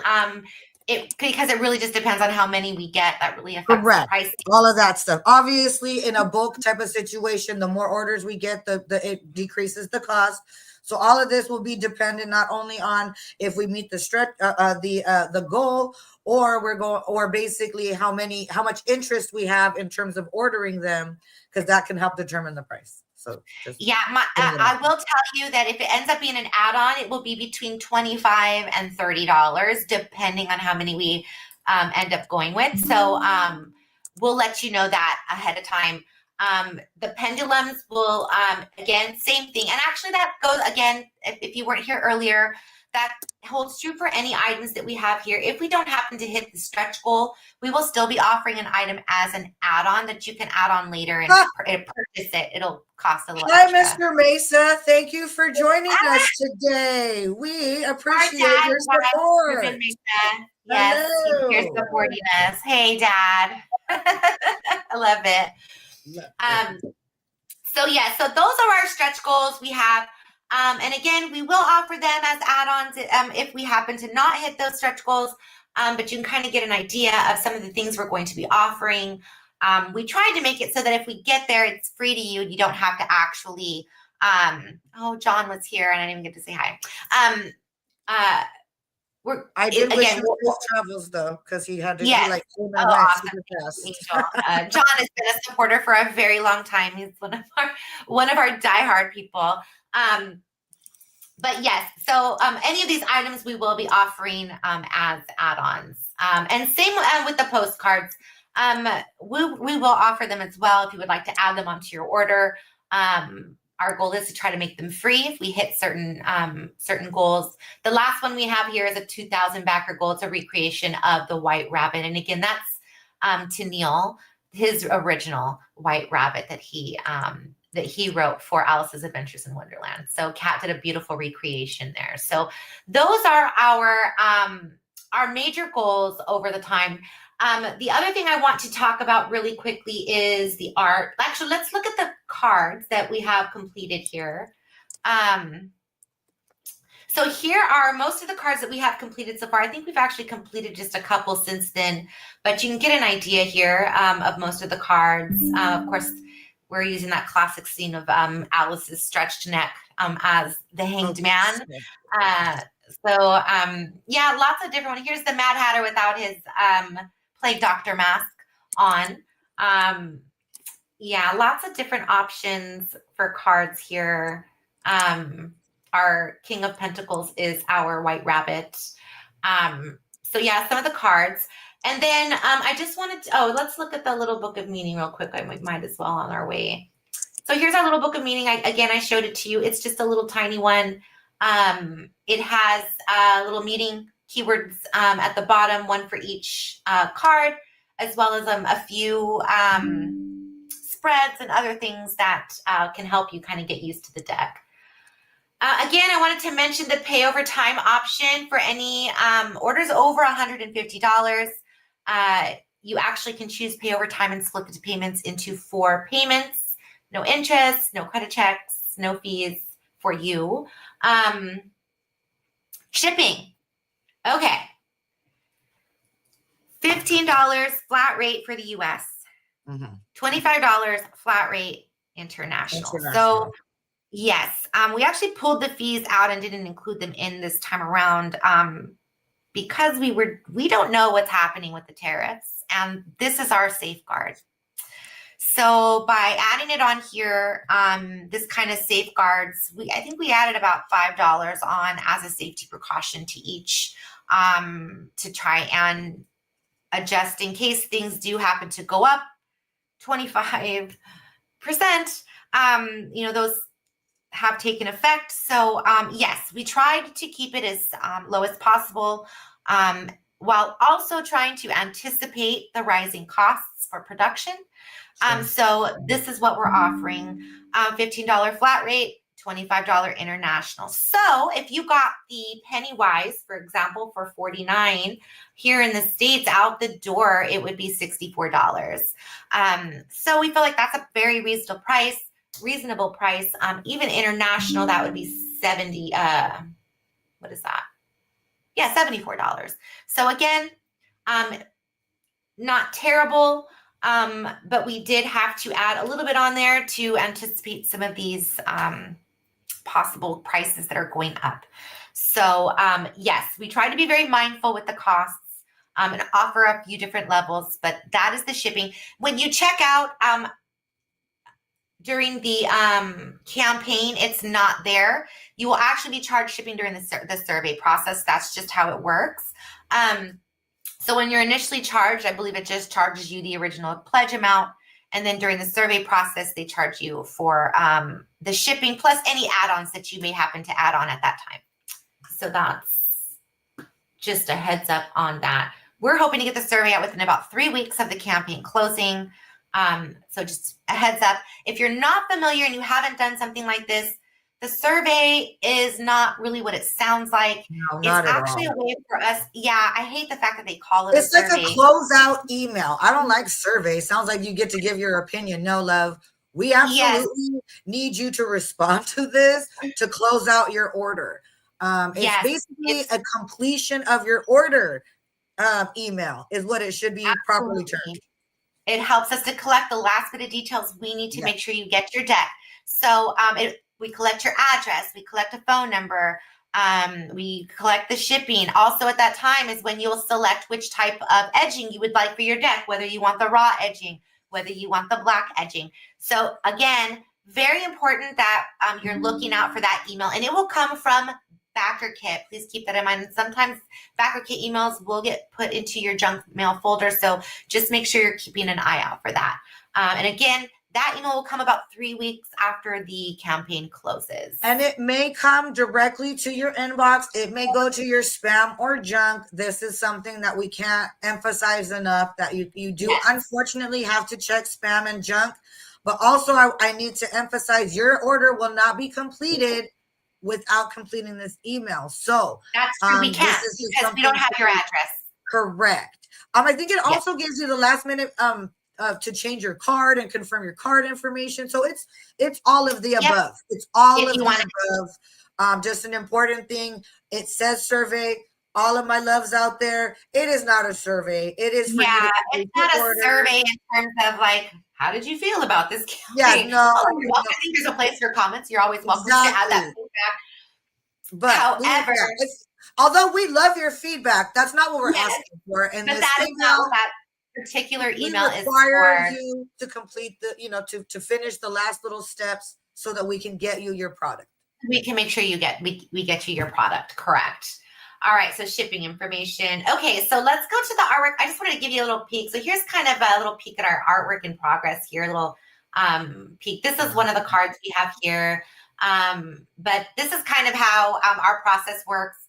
[SPEAKER 1] Because it really just depends on how many we get. That really affects the price.
[SPEAKER 2] All of that stuff. Obviously, in a bulk type of situation, the more orders we get, it decreases the cost. So all of this will be dependent not only on if we meet the stretch, the goal, or basically how much interest we have in terms of ordering them, because that can help determine the price. So
[SPEAKER 1] I will tell you that if it ends up being an add-on, it will be between $25 and $30, depending on how many we end up going with. So we'll let you know that ahead of time. The pendulums will, again, same thing. And actually that goes, again, if you weren't here earlier, that holds true for any items that we have here. If we don't happen to hit the stretch goal, we will still be offering an item as an add-on that you can add on later and purchase it. It'll cost a little extra.
[SPEAKER 2] Hi, Mr. Mesa. Thank you for joining us today. We appreciate your support.
[SPEAKER 1] Yes, he's here supporting us. Hey, Dad. I love it. So those are our stretch goals we have. And again, we will offer them as add-ons if we happen to not hit those stretch goals, but you can kind of get an idea of some of the things we're going to be offering. We tried to make it so that if we get there, it's free to you. You don't have to actually, John was here and I didn't even get to say hi.
[SPEAKER 2] I did wish him his travels though, because he had to
[SPEAKER 1] awesome. John has been a supporter for a very long time. He's one of our diehard people. But yes, so any of these items we will be offering as add-ons. And same with the postcards. We will offer them as well if you would like to add them onto your order. Our goal is to try to make them free if we hit certain goals. The last one we have here is a 2,000 backer goal. It's a recreation of the White Rabbit. And again, that's Tennille, his original White Rabbit that he wrote for Alice's Adventures in Wonderland. So Kat did a beautiful recreation there. So those are our major goals over the time. The other thing I want to talk about really quickly is the art. Actually, let's look at the cards that we have completed here. So here are most of the cards that we have completed so far. I think we've actually completed just a couple since then, but you can get an idea here of most of the cards. Of course, we're using that classic scene of Alice's stretched neck as the Hanged Man. Yeah, lots of different ones. Here's the Mad Hatter without his Plague Doctor mask on. Yeah, lots of different options for cards here. Our King of Pentacles is our White Rabbit. So yeah, some of the cards. And then I just wanted to, let's look at the little book of meaning real quick. I might as well on our way. So here's our little book of meaning. I showed it to you. It's just a little tiny one. It has little meaning keywords at the bottom, one for each card, as well as a few spreads and other things that can help you kind of get used to the deck. Again, I wanted to mention the pay over time option for any orders over $150. You actually can choose pay over time and split the payments into 4 payments. No interest, no credit checks, no fees for you. Shipping. Okay. $15 flat rate for the US. $25 flat rate international. So yes, we actually pulled the fees out and didn't include them in this time around because we don't know what's happening with the tariffs, and this is our safeguard. So by adding it on here, this kind of safeguards, I think we added about $5 on as a safety precaution to each to try and adjust in case things do happen to go up 25%. Those have taken effect. So yes, we tried to keep it as low as possible while also trying to anticipate the rising costs for production. So this is what we're offering, $15 flat rate, $25 international. So if you got the Pennywise, for example, for $49 here in the States out the door, it would be $64. So we feel like that's a very reasonable price. Even international, that would be $74. Yeah, $74. So again, not terrible, but we did have to add a little bit on there to anticipate some of these possible prices that are going up. So yes, we try to be very mindful with the costs and offer a few different levels, but that is the shipping. When you check out during the campaign, it's not there. You will actually be charged shipping during the survey process. That's just how it works. So when you're initially charged, I believe it just charges you the original pledge amount. And then during the survey process, they charge you for the shipping plus any add-ons that you may happen to add on at that time. So that's just a heads up on that. We're hoping to get the survey out within about 3 weeks of the campaign closing. So just a heads up. If you're not familiar and you haven't done something like this, the survey is not really what it sounds like.
[SPEAKER 2] No,
[SPEAKER 1] it's
[SPEAKER 2] not
[SPEAKER 1] actually
[SPEAKER 2] at all.
[SPEAKER 1] a way for us. Yeah, I hate the fact that they call it
[SPEAKER 2] It's
[SPEAKER 1] a
[SPEAKER 2] like
[SPEAKER 1] survey.
[SPEAKER 2] a closeout email. I don't like surveys. Sounds like you get to give your opinion. No, love. We absolutely need you to respond to this to close out your order. It's basically a completion of your order email is what it should be properly termed.
[SPEAKER 1] It helps us to collect the last bit of details we need to make sure you get your deck. So we collect your address, we collect a phone number, we collect the shipping. Also at that time is when you'll select which type of edging you would like for your deck, whether you want the raw edging, whether you want the black edging. So again, very important that you're looking out for that email, and it will come from Backer Kit. Please keep that in mind. Sometimes Backer Kit emails will get put into your junk mail folder, so just make sure you're keeping an eye out for that. And again, that email will come about 3 weeks after the campaign closes.
[SPEAKER 2] And it may come directly to your inbox. It may go to your spam or junk. This is something that we can't emphasize enough, that you do unfortunately have to check spam and junk. But also I need to emphasize your order will not be completed without completing this email. So
[SPEAKER 1] that's true. We can't because we don't have your address.
[SPEAKER 2] Correct. I think it
[SPEAKER 1] Yes.
[SPEAKER 2] also gives you the last minute to change your card and confirm your card information. So it's all of the above. It's all
[SPEAKER 1] If
[SPEAKER 2] of
[SPEAKER 1] you
[SPEAKER 2] the
[SPEAKER 1] want
[SPEAKER 2] above. Just an important thing. It says survey. All of my loves out there. It is not a survey. It is for you to
[SPEAKER 1] it's
[SPEAKER 2] complete
[SPEAKER 1] not
[SPEAKER 2] your
[SPEAKER 1] a
[SPEAKER 2] order.
[SPEAKER 1] survey in terms of like, how did you feel about this?
[SPEAKER 2] Yeah, no.
[SPEAKER 1] Oh, you're welcome. I think there's a place for comments. You're always welcome to add that feedback.
[SPEAKER 2] But
[SPEAKER 1] However,
[SPEAKER 2] although we love your feedback, that's not what we're
[SPEAKER 1] yes,
[SPEAKER 2] asking for. And
[SPEAKER 1] but
[SPEAKER 2] this
[SPEAKER 1] that is
[SPEAKER 2] email,
[SPEAKER 1] not what that particular email is
[SPEAKER 2] require
[SPEAKER 1] for.
[SPEAKER 2] you to complete the, to finish the last little steps so that we can get you your product.
[SPEAKER 1] We can make sure we get you your product. Correct. All right. So shipping information. Okay. So let's go to the artwork. I just wanted to give you a little peek. So here's kind of a little peek at our artwork in progress here. A little peek. This is one of the cards we have here. But this is kind of how our process works.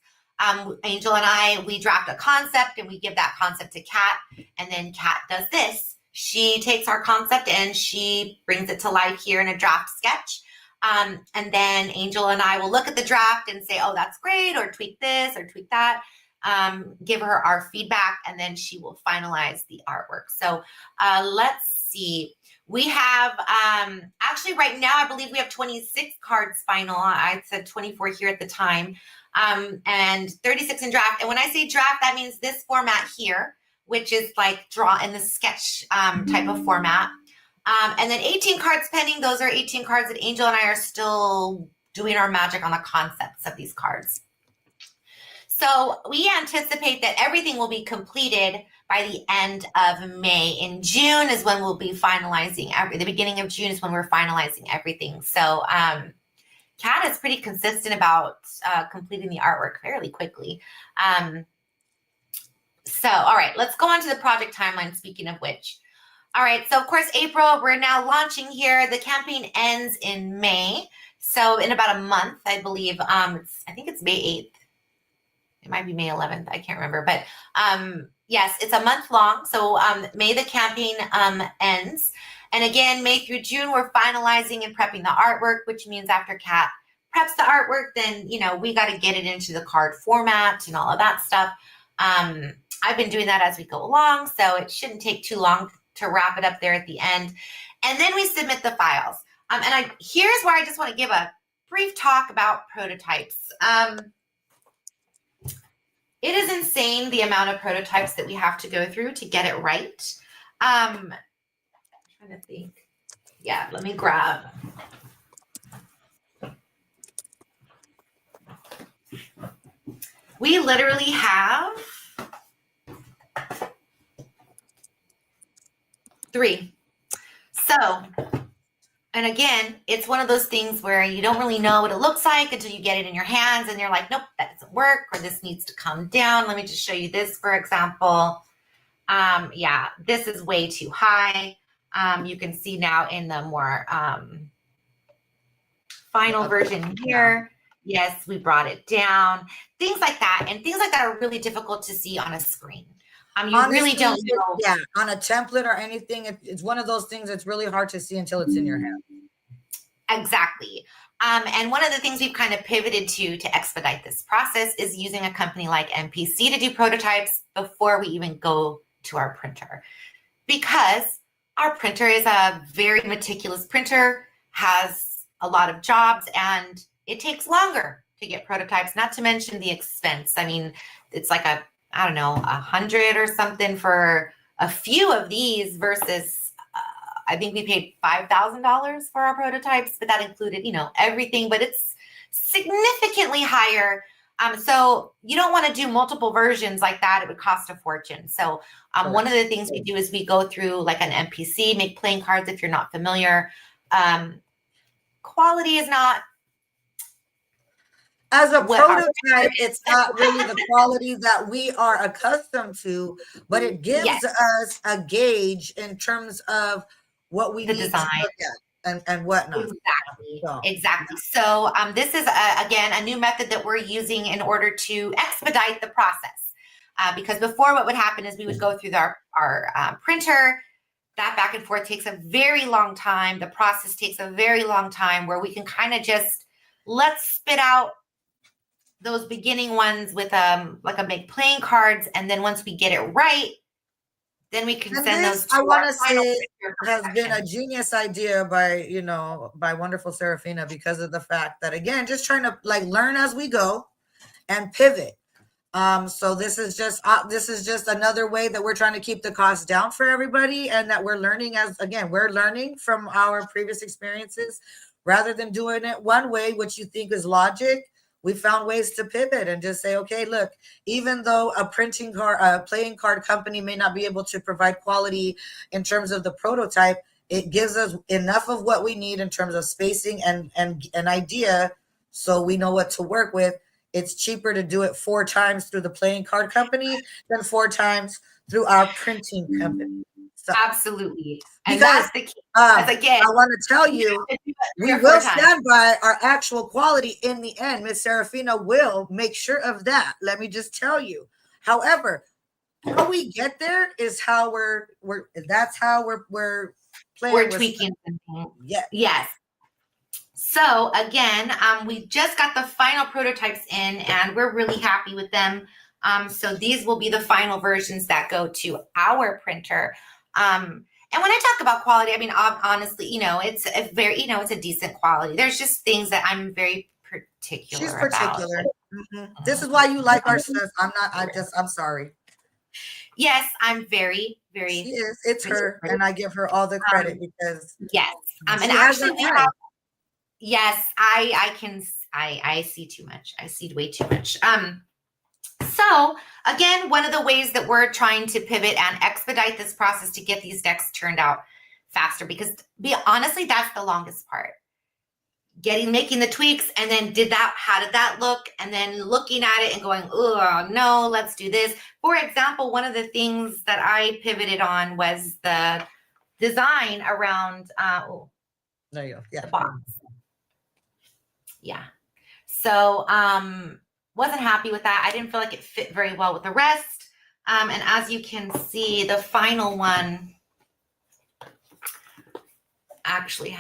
[SPEAKER 1] Angel and I, we draft a concept and we give that concept to Kat, and then Kat does this. She takes our concept and she brings it to life here in a draft sketch. And then Angel and I will look at the draft and say, oh, that's great, or tweak this or tweak that, give her our feedback, and then she will finalize the artwork. So let's see. We have, actually right now, I believe we have 26 cards final. I said 24 here at the time, and 36 in draft. And when I say draft, that means this format here, which is like draw in the sketch type of format. And then 18 cards pending. Those are 18 cards that Angel and I are still doing our magic on the concepts of these cards. So we anticipate that everything will be completed by the end of May. In June is when we'll be finalizing the beginning of June is when we're finalizing everything. So Kat is pretty consistent about completing the artwork fairly quickly. So, all right, let's go on to the project timeline, speaking of which. All right, so of course, April, we're now launching here. The campaign ends in May. So in about a month, I believe, I think it's May 8th. It might be May 11th. I can't remember. But yes, it's a month long. So May the campaign ends. And again, May through June, we're finalizing and prepping the artwork, which means after Kat preps the artwork, then, we got to get it into the card format and all of that stuff. I've been doing that as we go along, so it shouldn't take too long to wrap it up there at the end. And then we submit the files. Here's where I just want to give a brief talk about prototypes. It is insane the amount of prototypes that we have to go through to get it right. I'm trying to think. Yeah, let me grab. We literally have 3. So, and again, it's one of those things where you don't really know what it looks like until you get it in your hands and you're like, nope, that doesn't work, or this needs to come down. Let me just show you this, for example. Yeah, this is way too high. You can see now in the more final version here. Yes, we brought it down. Things like that. And things like that are really difficult to see on a screen. You honestly, really don't know.
[SPEAKER 2] Yeah, on a template or anything, it's one of those things that's really hard to see until it's in your hand.
[SPEAKER 1] Exactly. And one of the things we've kind of pivoted to expedite this process is using a company like MPC to do prototypes before we even go to our printer. Because our printer is a very meticulous printer, has a lot of jobs, and it takes longer to get prototypes, not to mention the expense. I mean, it's like I don't know, 100 or something for a few of these versus I think we paid $5,000 for our prototypes, but that included, everything, but it's significantly higher. So you don't want to do multiple versions like that. It would cost a fortune. So one of the things we do is we go through like an MPC, make playing cards if you're not familiar. Quality is not.
[SPEAKER 2] As a prototype, it's not really the quality that we are accustomed to, but it gives us a gauge in terms of what we need
[SPEAKER 1] design.
[SPEAKER 2] To look at and whatnot.
[SPEAKER 1] Exactly. So this is, again, a new method that we're using in order to expedite the process. Because before what would happen is we would go through our printer. That back and forth takes a very long time. The process takes a very long time where we can kind of just, let's spit out those beginning ones with like a big playing cards, and then once we get it right, then we can
[SPEAKER 2] And
[SPEAKER 1] send
[SPEAKER 2] this,
[SPEAKER 1] those
[SPEAKER 2] I
[SPEAKER 1] to
[SPEAKER 2] want
[SPEAKER 1] our
[SPEAKER 2] to
[SPEAKER 1] final
[SPEAKER 2] say,
[SPEAKER 1] printer for
[SPEAKER 2] has been a
[SPEAKER 1] production.
[SPEAKER 2] genius idea by, by wonderful Serafina, because of the fact that, again, just trying to like learn as we go and pivot. So this is just another way that we're trying to keep the cost down for everybody, and that we're learning we're learning from our previous experiences, rather than doing it one way, which you think is logic. We found ways to pivot and just say, okay, look, even though a playing card company may not be able to provide quality in terms of the prototype, it gives us enough of what we need in terms of spacing and an idea, so we know what to work with. It's cheaper to do it 4 times through the playing card company than 4 times through our printing company. So,
[SPEAKER 1] Absolutely. And
[SPEAKER 2] because
[SPEAKER 1] that's the key.
[SPEAKER 2] I
[SPEAKER 1] Because again,
[SPEAKER 2] want to tell
[SPEAKER 1] you
[SPEAKER 2] you,
[SPEAKER 1] have to do it
[SPEAKER 2] we
[SPEAKER 1] 3 or 4
[SPEAKER 2] will
[SPEAKER 1] times.
[SPEAKER 2] stand by our actual quality in the end. Miss Serafina will make sure of that. Let me just tell you. However, how we get there is how we're that's how we're playing
[SPEAKER 1] We're
[SPEAKER 2] with.
[SPEAKER 1] tweaking something.
[SPEAKER 2] Yes.
[SPEAKER 1] Yes. So again, we just got the final prototypes in, and we're really happy with them. So these will be the final versions that go to our printer. And when I talk about quality, I mean, honestly, it's a very, it's a decent quality. There's just things that I'm very particular
[SPEAKER 2] She's
[SPEAKER 1] about.
[SPEAKER 2] particular. This is why you like our stuff. I'm sorry.
[SPEAKER 1] Yes, I'm very,
[SPEAKER 2] She
[SPEAKER 1] very.
[SPEAKER 2] is. It's her, and I give her all the credit because
[SPEAKER 1] Yes. And
[SPEAKER 2] she has
[SPEAKER 1] actually,
[SPEAKER 2] an
[SPEAKER 1] we
[SPEAKER 2] eye.
[SPEAKER 1] have. Yes, I see too much. I see way too much. So again, one of the ways that we're trying to pivot and expedite this process to get these decks turned out faster, because honestly, that's the longest part. Making the tweaks, and then how did that look? And then looking at it and going, oh no, let's do this. For example, one of the things that I pivoted on was the design around
[SPEAKER 2] There you go. Yeah.
[SPEAKER 1] the box. Yeah. So wasn't happy with that. I didn't feel like it fit very well with the rest. And as you can see, the final one actually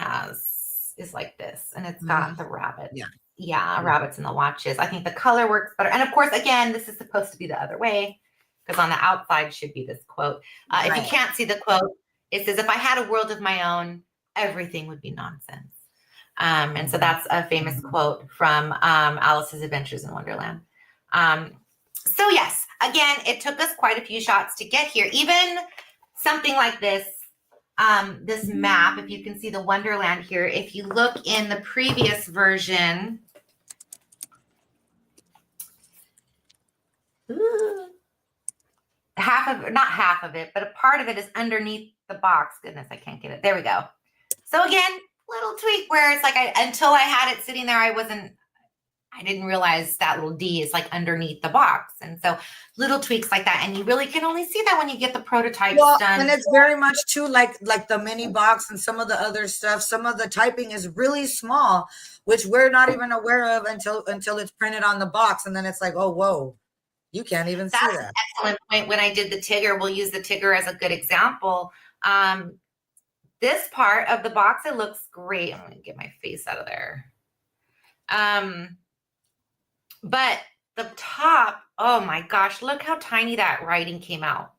[SPEAKER 1] is like this, and it's got the rabbit. Yeah, rabbits and the watches. I think the color works better. And of course, again, this is supposed to be the other way, because on the outside should be this quote. If you can't see the quote, it says, "If I had a world of my own, everything would be nonsense." And so that's a famous quote from Alice's Adventures in Wonderland. So yes, again, it took us quite a few shots to get here. Even something like this, this map, if you can see the Wonderland here, if you look in the previous version, not half of it, but a part of it is underneath the box. Goodness, I can't get it. There we go. So again, little tweak where it's like until I had it sitting there, I didn't realize that little D is like underneath the box. And so little tweaks like that. And you really can only see that when you get the prototypes done.
[SPEAKER 2] And it's very much too like the mini box and some of the other stuff. Some of the typing is really small, which we're not even aware of until it's printed on the box. And then it's like, oh, whoa, you can't even see that.
[SPEAKER 1] That's an excellent point. When I did the Tigger, we'll use the Tigger as a good example. This part of the box, it looks great. I'm going to get my face out of there. But the top, oh my gosh, look how tiny that writing came out.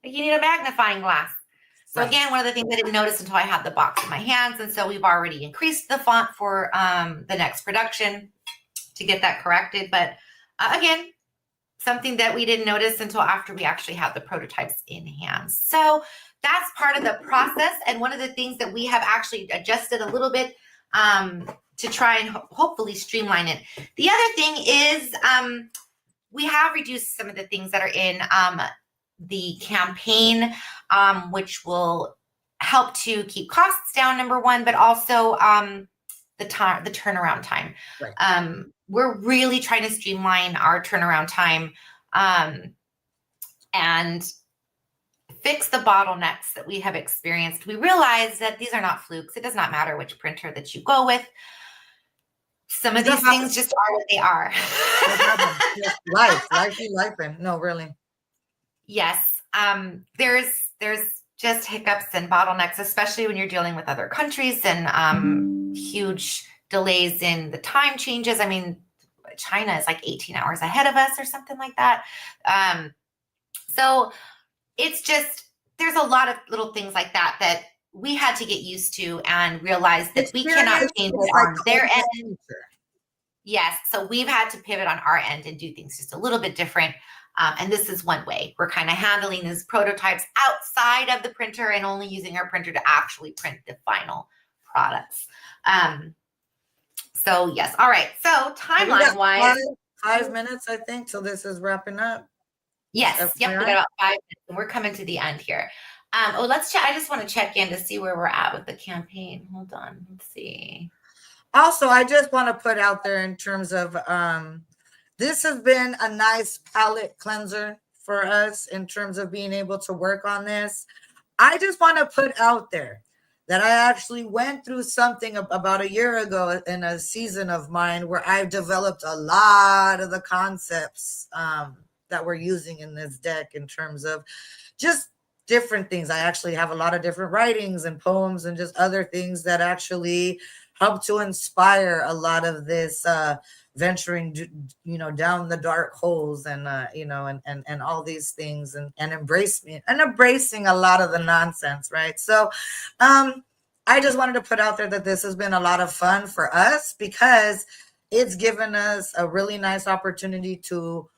[SPEAKER 1] Like you need a magnifying glass. So again, one of the things I didn't notice until I had the box in my hands. And so we've already increased the font for the next production to get that corrected. But again, something that we didn't notice until after we actually had the prototypes in hand. So that's part of the process. And one of the things that we have actually adjusted a little bit to try and hopefully streamline it. The other thing is we have reduced some of the things that are in the campaign, which will help to keep costs down, number one, but also the turnaround time. Right. We're really trying to streamline our turnaround time and fix the bottlenecks that we have experienced. We realize that these are not flukes. It does not matter which printer that you go with. Some of these things just are what they are.
[SPEAKER 2] Life. No, really.
[SPEAKER 1] Yes. There's just hiccups and bottlenecks, especially when you're dealing with other countries and huge delays in the time changes. I mean, but China is like 18 hours ahead of us or something like that. So it's just, there's a lot of little things like that we had to get used to and realize that we cannot change it on their end. Yes. So we've had to pivot on our end and do things just a little bit different. And this is one way. We're kind of handling these prototypes outside of the printer and only using our printer to actually print the final products. So yes. All right. So timeline wise,
[SPEAKER 2] 5 minutes, I think. So this is wrapping up.
[SPEAKER 1] Yes. Yep. We got about 5 minutes and we're coming to the end here. Let's check. I just want to check in to see where we're at with the campaign. Hold on. Let's see.
[SPEAKER 2] Also, I just want to put out there in terms of this has been a nice palette cleanser for us in terms of being able to work on this. I just want to put out there that I actually went through something about a year ago in a season of mine where I've developed a lot of the concepts that we're using in this deck in terms of just different things. I actually have a lot of different writings and poems and just other things that actually help to inspire a lot of this venturing, down the dark holes and, and all these things and embracing a lot of the nonsense. Right. So I just wanted to put out there that this has been a lot of fun for us because it's given us a really nice opportunity to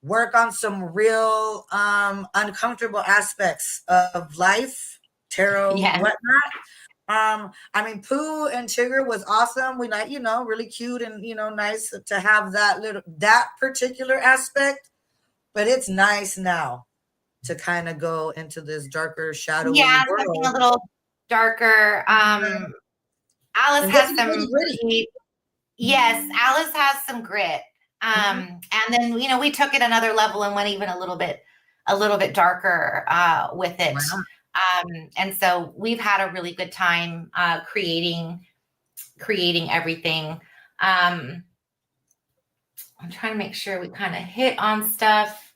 [SPEAKER 2] work on some real uncomfortable aspects of life, tarot, whatnot. I mean, Pooh and Tigger was awesome. We like, really cute and, nice to have that particular aspect. But it's nice now to kind of go into this darker, shadowy world.
[SPEAKER 1] Something a little darker. Alice has some grit. Yes, Alice has some grit. And then, we took it another level and went even a little bit darker with it. Wow. And so we've had a really good time creating everything. I'm trying to make sure we kind of hit on stuff.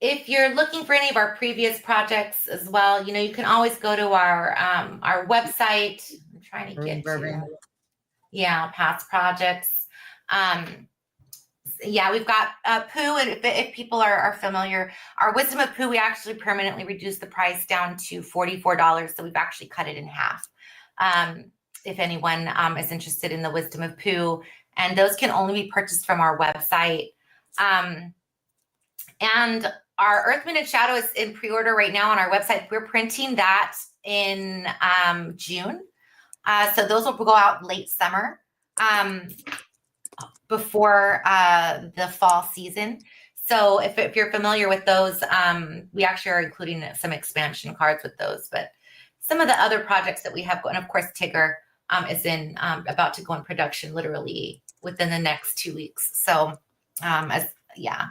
[SPEAKER 1] If you're looking for any of our previous projects as well, you can always go to our website. I'm trying to get Vervain. Past projects. We've got Pooh, and if people are familiar, our Wisdom of Pooh, we actually permanently reduced the price down to $44, so we've actually cut it in half. If anyone is interested in the Wisdom of Pooh, and those can only be purchased from our website. And our Earthman and Shadow is in pre-order right now on our website. We're printing that in June. So those will go out late summer before the fall season. So if you're familiar with those, we actually are including some expansion cards with those. But some of the other projects that we have, and of course, Tigger is about to go in production literally within the next 2 weeks. So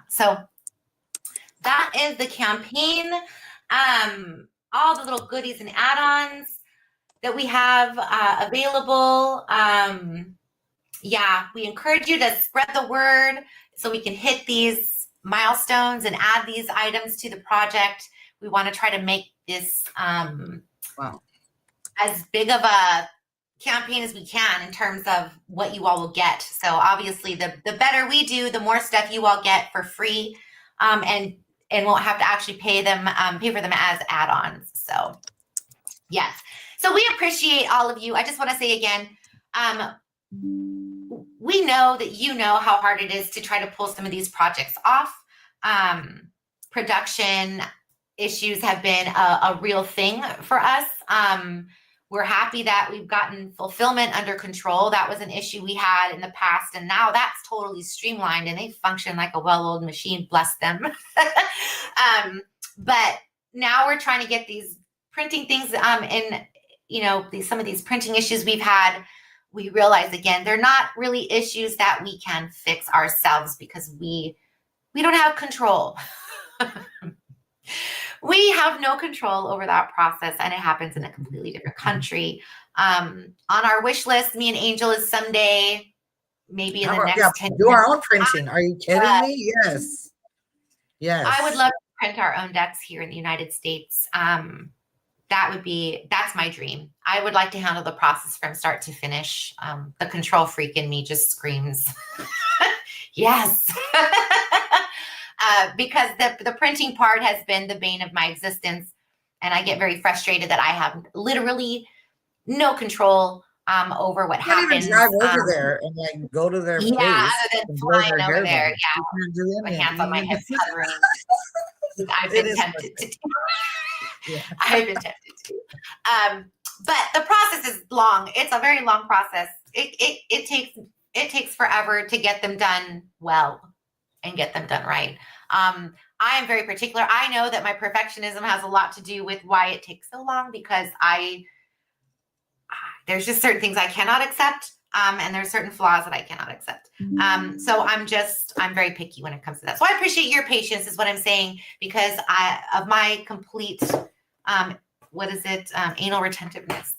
[SPEAKER 1] so that is the campaign. All the little goodies and add-ons that we have available. We encourage you to spread the word so we can hit these milestones and add these items to the project. We want to try to make this as big of a campaign as we can in terms of what you all will get. So obviously the better we do, the more stuff you all get for free, and won't have to actually pay for them as add-ons. So yes. So we appreciate all of you. I just want to say again, we know that how hard it is to try to pull some of these projects off. Production issues have been a real thing for us. We're happy that we've gotten fulfillment under control. That was an issue we had in the past, and now that's totally streamlined and they function like a well-oiled machine, bless them. But now we're trying to get these printing things some of these printing issues we've had. We realize again, they're not really issues that we can fix ourselves because we don't have control. We have no control over that process, and it happens in a completely different country. On our wish list, me and Angel is someday, maybe in the next 10 years.
[SPEAKER 2] Do our own printing. Are you kidding me? Yes.
[SPEAKER 1] I would love to print our own decks here in the United States. that's my dream. I would like to handle the process from start to finish. The control freak in me just screams, yes. Because the printing part has been the bane of my existence. And I get very frustrated that I have literally no control over what
[SPEAKER 2] You can't
[SPEAKER 1] happens.
[SPEAKER 2] even drive over there and like go to their
[SPEAKER 1] Yeah,
[SPEAKER 2] place
[SPEAKER 1] other than
[SPEAKER 2] and blow
[SPEAKER 1] flying
[SPEAKER 2] their
[SPEAKER 1] over
[SPEAKER 2] hair
[SPEAKER 1] there.
[SPEAKER 2] back.
[SPEAKER 1] Yeah,
[SPEAKER 2] You can't do
[SPEAKER 1] my
[SPEAKER 2] anything.
[SPEAKER 1] hands on my hips hovering. I've
[SPEAKER 2] It
[SPEAKER 1] been
[SPEAKER 2] is
[SPEAKER 1] tempted to do.
[SPEAKER 2] Yeah.
[SPEAKER 1] I've been tempted to. But the process is long. It's a very long process. It takes forever to get them done well and get them done right. I am very particular. I know that my perfectionism has a lot to do with why it takes so long, because there's just certain things I cannot accept. And there's certain flaws that I cannot accept. So I'm very picky when it comes to that. So I appreciate your patience is what I'm saying, because of my complete, anal retentiveness.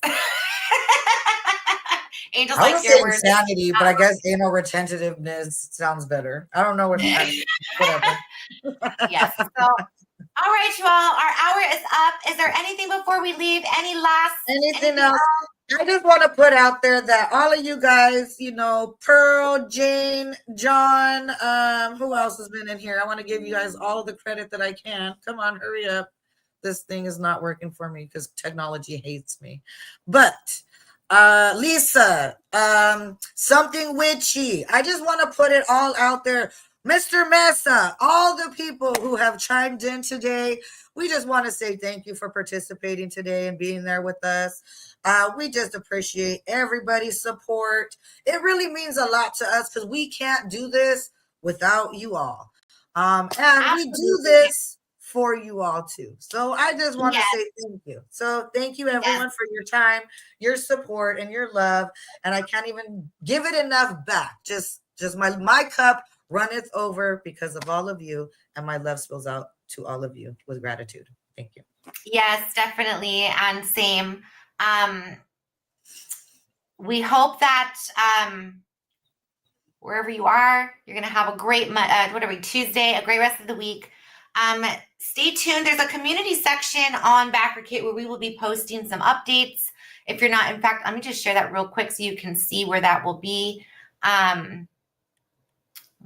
[SPEAKER 1] Angels
[SPEAKER 2] I would
[SPEAKER 1] like
[SPEAKER 2] say
[SPEAKER 1] your words.
[SPEAKER 2] insanity, but I guess anal retentiveness sounds better. I don't know what. Whatever.
[SPEAKER 1] Yes. So, all right, you all. Our hour is up. Is there anything before we leave?
[SPEAKER 2] Anything else? I just want to put out there that all of you guys, Pearl, Jane, John, who else has been in here? I want to give you guys all the credit that I can. Come on, hurry up. This thing is not working for me because technology hates me. But Lisa, something witchy. I just want to put it all out there. Mr. Mesa, all the people who have chimed in today, we just want to say thank you for participating today and being there with us. We just appreciate everybody's support. It really means a lot to us because we can't do this without you all. And we do this for you all too. So I just want to say thank you. So thank you everyone for your time, your support, and your love. And I can't even give it enough back. Just my cup runneth over because of all of you, and my love spills out to all of you with gratitude. Thank you.
[SPEAKER 1] Yes, definitely. And same. We hope that wherever you are, you're going to have a great Tuesday, a great rest of the week. Stay tuned. There's a community section on BackerKit where we will be posting some updates. If you're not, in fact, let me just share that real quick so you can see where that will be. Where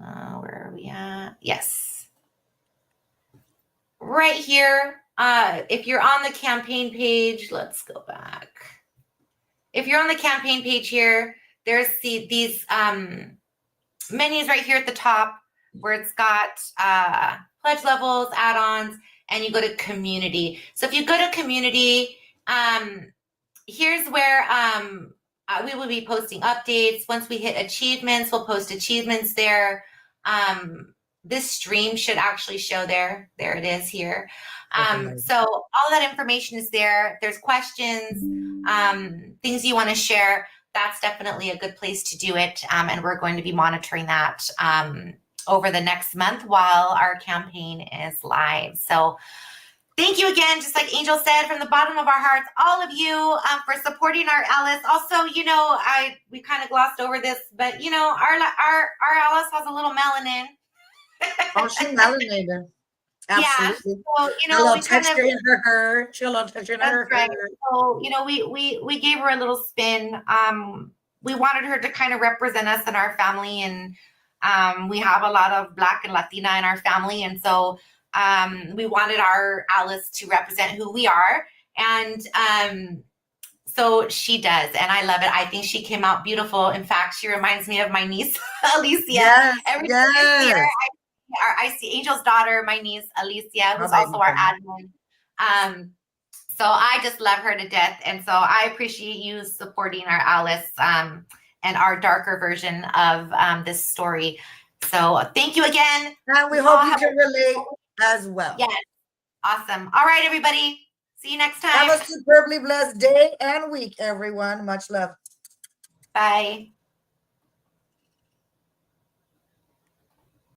[SPEAKER 1] are we at? Yes. Right here. If you're on the campaign page, let's go back. If you're on the campaign page here, there's these menus right here at the top where it's got pledge levels, add-ons, and you go to community. So if you go to community, here's where we will be posting updates. Once we hit achievements, we'll post achievements there. This stream should actually show there. There it is here. So all that information is there. There's questions, things you want to share. That's definitely a good place to do it. And we're going to be monitoring that over the next month while our campaign is live. So thank you again, just like Angel said, from the bottom of our hearts, all of you for supporting our Alice. Also, we kind of glossed over this, but our Alice has a little melanin.
[SPEAKER 2] Oh, she's melanated. Absolutely.
[SPEAKER 1] Yeah. So,
[SPEAKER 2] we texture in her hair. She'll texture in her
[SPEAKER 1] right.
[SPEAKER 2] hair.
[SPEAKER 1] So, we gave her a little spin. We wanted her to kind of represent us and our family, and we have a lot of Black and Latina in our family, and so we wanted our Alice to represent who we are, and so she does, and I love it. I think she came out beautiful. In fact, she reminds me of my niece Alicia.
[SPEAKER 2] Yes,
[SPEAKER 1] Every time I see her, I see Angel's daughter, my niece Alicia, who's also our admin. So I just love her to death, and so I appreciate you supporting our Alice and our darker version of this story. So thank you again.
[SPEAKER 2] And we hope you can relate as well.
[SPEAKER 1] Yes. Awesome. All right, everybody. See you next time.
[SPEAKER 2] Have a superbly blessed day and week, everyone. Much love.
[SPEAKER 1] Bye.